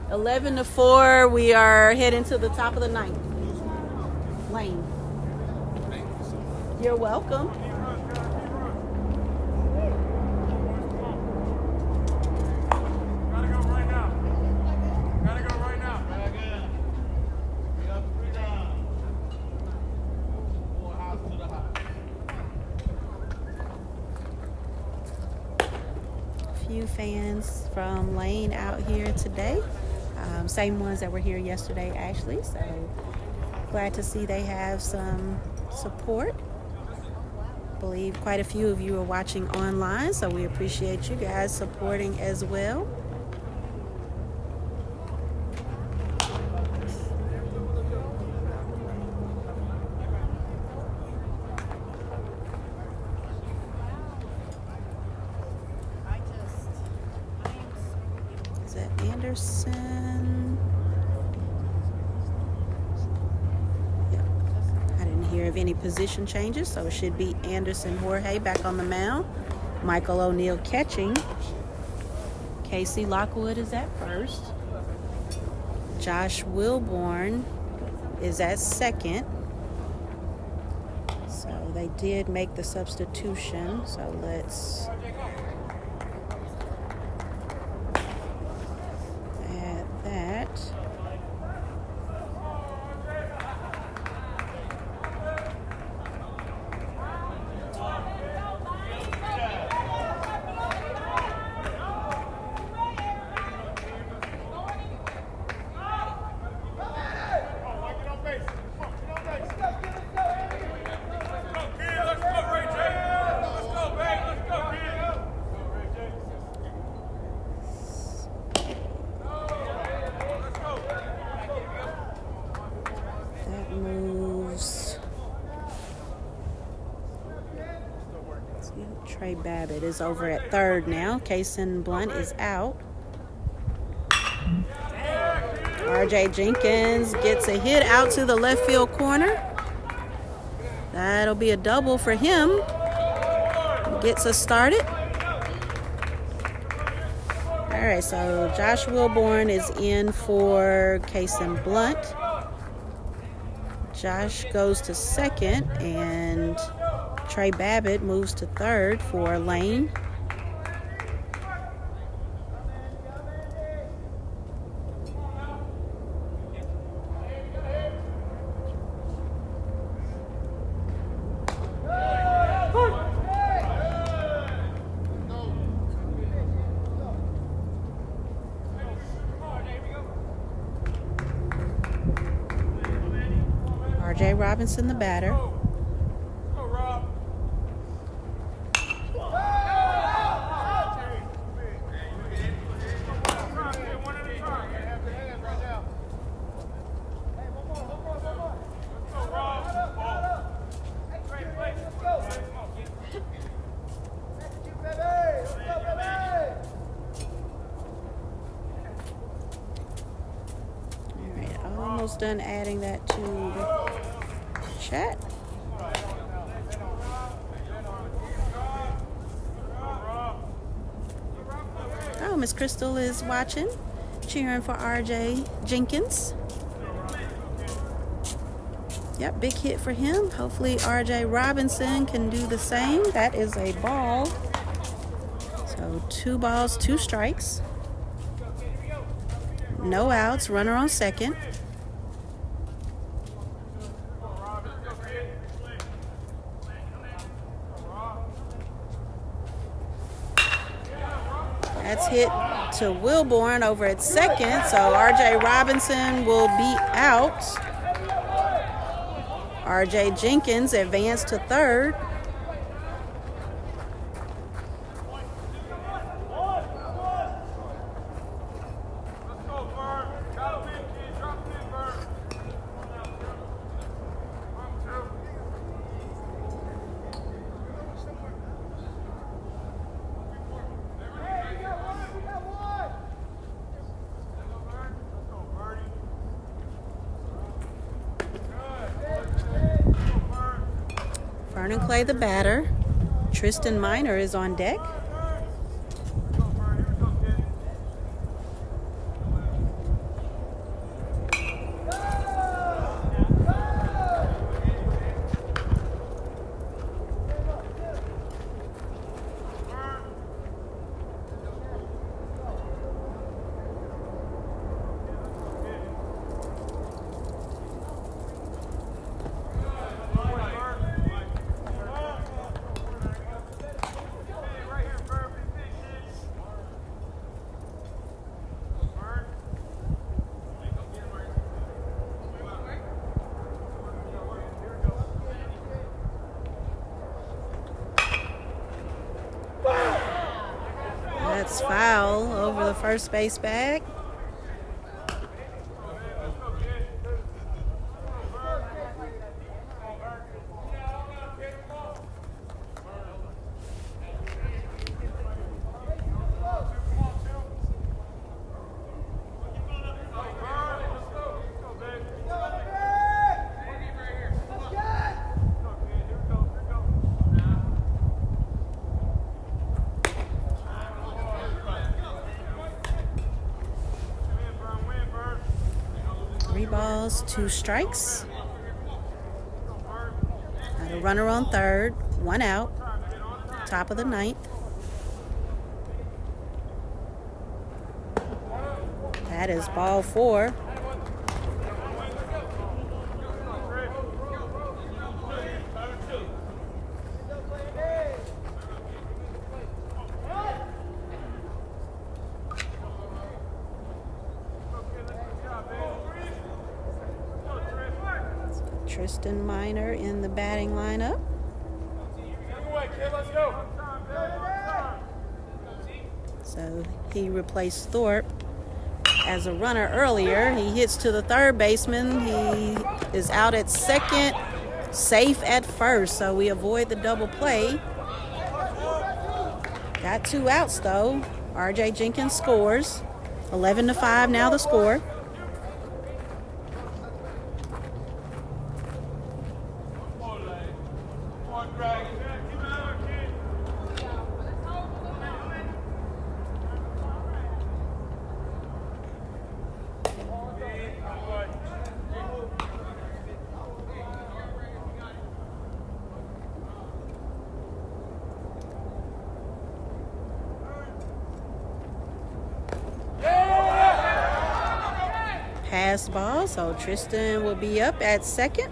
What 11-4. We are heading to the top of the 9th. Lane. You're welcome. Gotta go right now. Gotta go right now. Morehouse to the high. Few fans from Lane out here today. Same ones that were here yesterday, actually. So glad to see they have some support. I believe quite a few of you are watching online, so we appreciate you guys supporting as well. Is that Anderson? Yep. I didn't hear of any position changes, so it should be Anderson Jorge back on the mound. Michael O'Neill catching. Casey Lockwood is at first. Josh Wilborn is at second. So they did make the substitution. So let's add that. Trey Babbitt is over at third now. Kason Blunt is out. R.J. Jenkins gets a hit out to the left field corner. That'll be a double for him. Gets us started. All right, so Josh Wilborn is in for Kason Blunt. Josh goes to second, and Trey Babbitt moves to third for Lane. R.J. Robinson, the batter. All right, almost done adding that to the chat. Oh, Miss Crystal is watching, cheering for R.J. Jenkins. Yep, big hit for him. Hopefully R.J. Robinson can do the same. That is a ball. So 2 balls, 2 strikes. No outs, runner on second. That's hit to Wilborn over at second, so R.J. Robinson will be out. R.J. Jenkins advanced to third. Vernon Clay, the batter. Tristan Miner is on deck. That's foul over the first base bag. Three balls, 2 strikes. Got a runner on third, 1 out. Top of the 9th. That is ball 4. Tristan Miner in the batting lineup. So he replaced Thorpe as a runner earlier. He hits to the third baseman. He is out at second, safe at first, so we avoid the double play. Got 2 outs though. RJ Jenkins scores. 11-5 now the score. Pass ball, so Tristan will be up at second.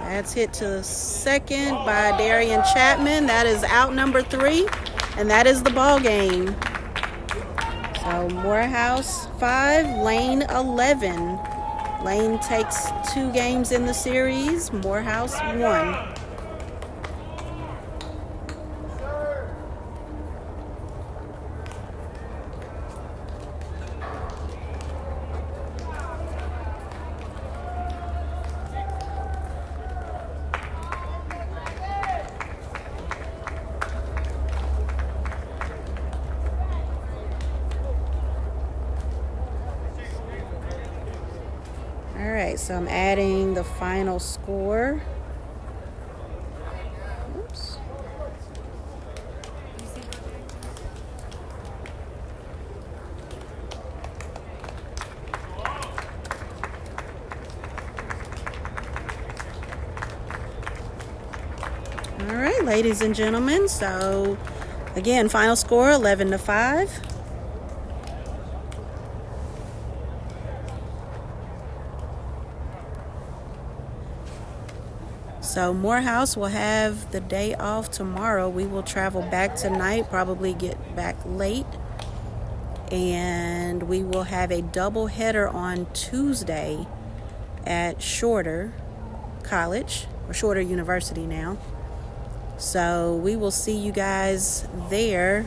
That's hit to second by Darian Chapman. That is out number 3, and that is the ball game. So Morehouse 5, Lane 11. Lane takes 2 games in the series. Morehouse 1. All right, so I'm adding the final score. Oops. All right, ladies and gentlemen. So again, final score 11-5. So Morehouse will have the day off tomorrow. We will travel back tonight, probably get back late. And we will have a double header on Tuesday at Shorter College, or Shorter University now. So we will see you guys there.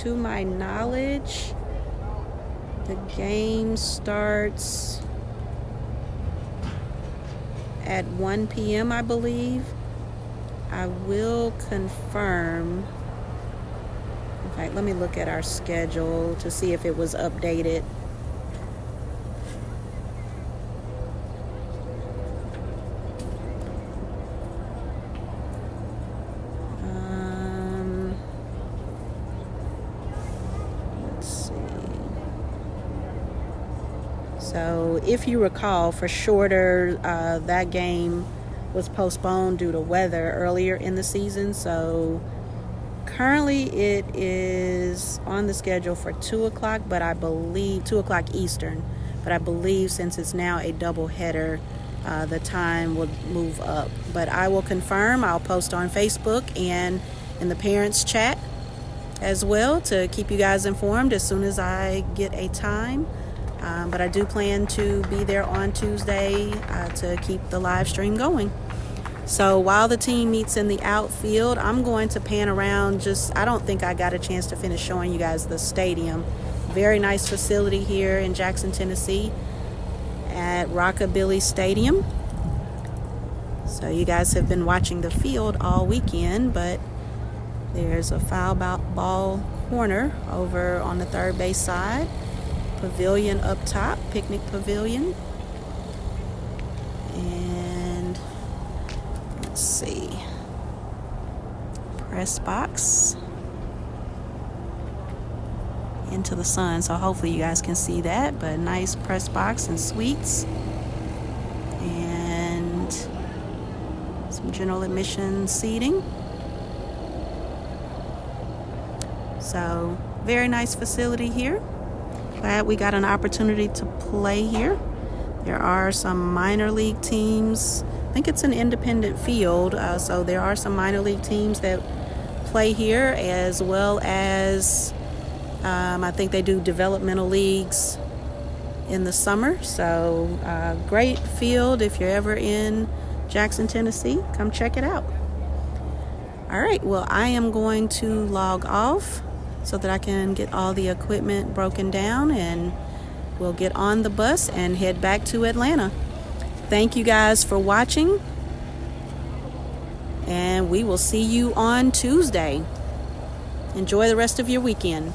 To my knowledge, the game starts at 1 p.m., I believe. I will confirm. In fact, let me look at our schedule to see if it was updated. Let's see. So if you recall, for Shorter, that game was postponed due to weather earlier in the season. So currently it is on the schedule for 2 o'clock, but I believe 2 o'clock Eastern. But I believe since it's now a double header, the time will move up. But I will confirm. I'll post on Facebook and in the parents chat as well to keep you guys informed as soon as I get a time. But I do plan to be there on Tuesday to keep the live stream going. So while the team meets in the outfield, I'm going to pan around. I don't think I got a chance to finish showing you guys the stadium. Very nice facility here in Jackson, Tennessee at Rockabilly Stadium. So you guys have been watching the field all weekend, but there's a foul ball corner over on the third base side. Pavilion up top, picnic pavilion. And let's see, press box into the sun, so hopefully you guys can see that. But nice press box and suites, and some general admission seating. So very nice facility here. Glad we got an opportunity to play here. There are some minor league teams I think it's an independent field, so there are some minor league teams that play here, as well as I think they do developmental leagues in the summer. So great field. If you're ever in Jackson, Tennessee, come check it out. All right, well, I am going to log off so that I can get all the equipment broken down, and we'll get on the bus and head back to Atlanta. Thank you guys for watching, and we will see you on Tuesday. Enjoy the rest of your weekend.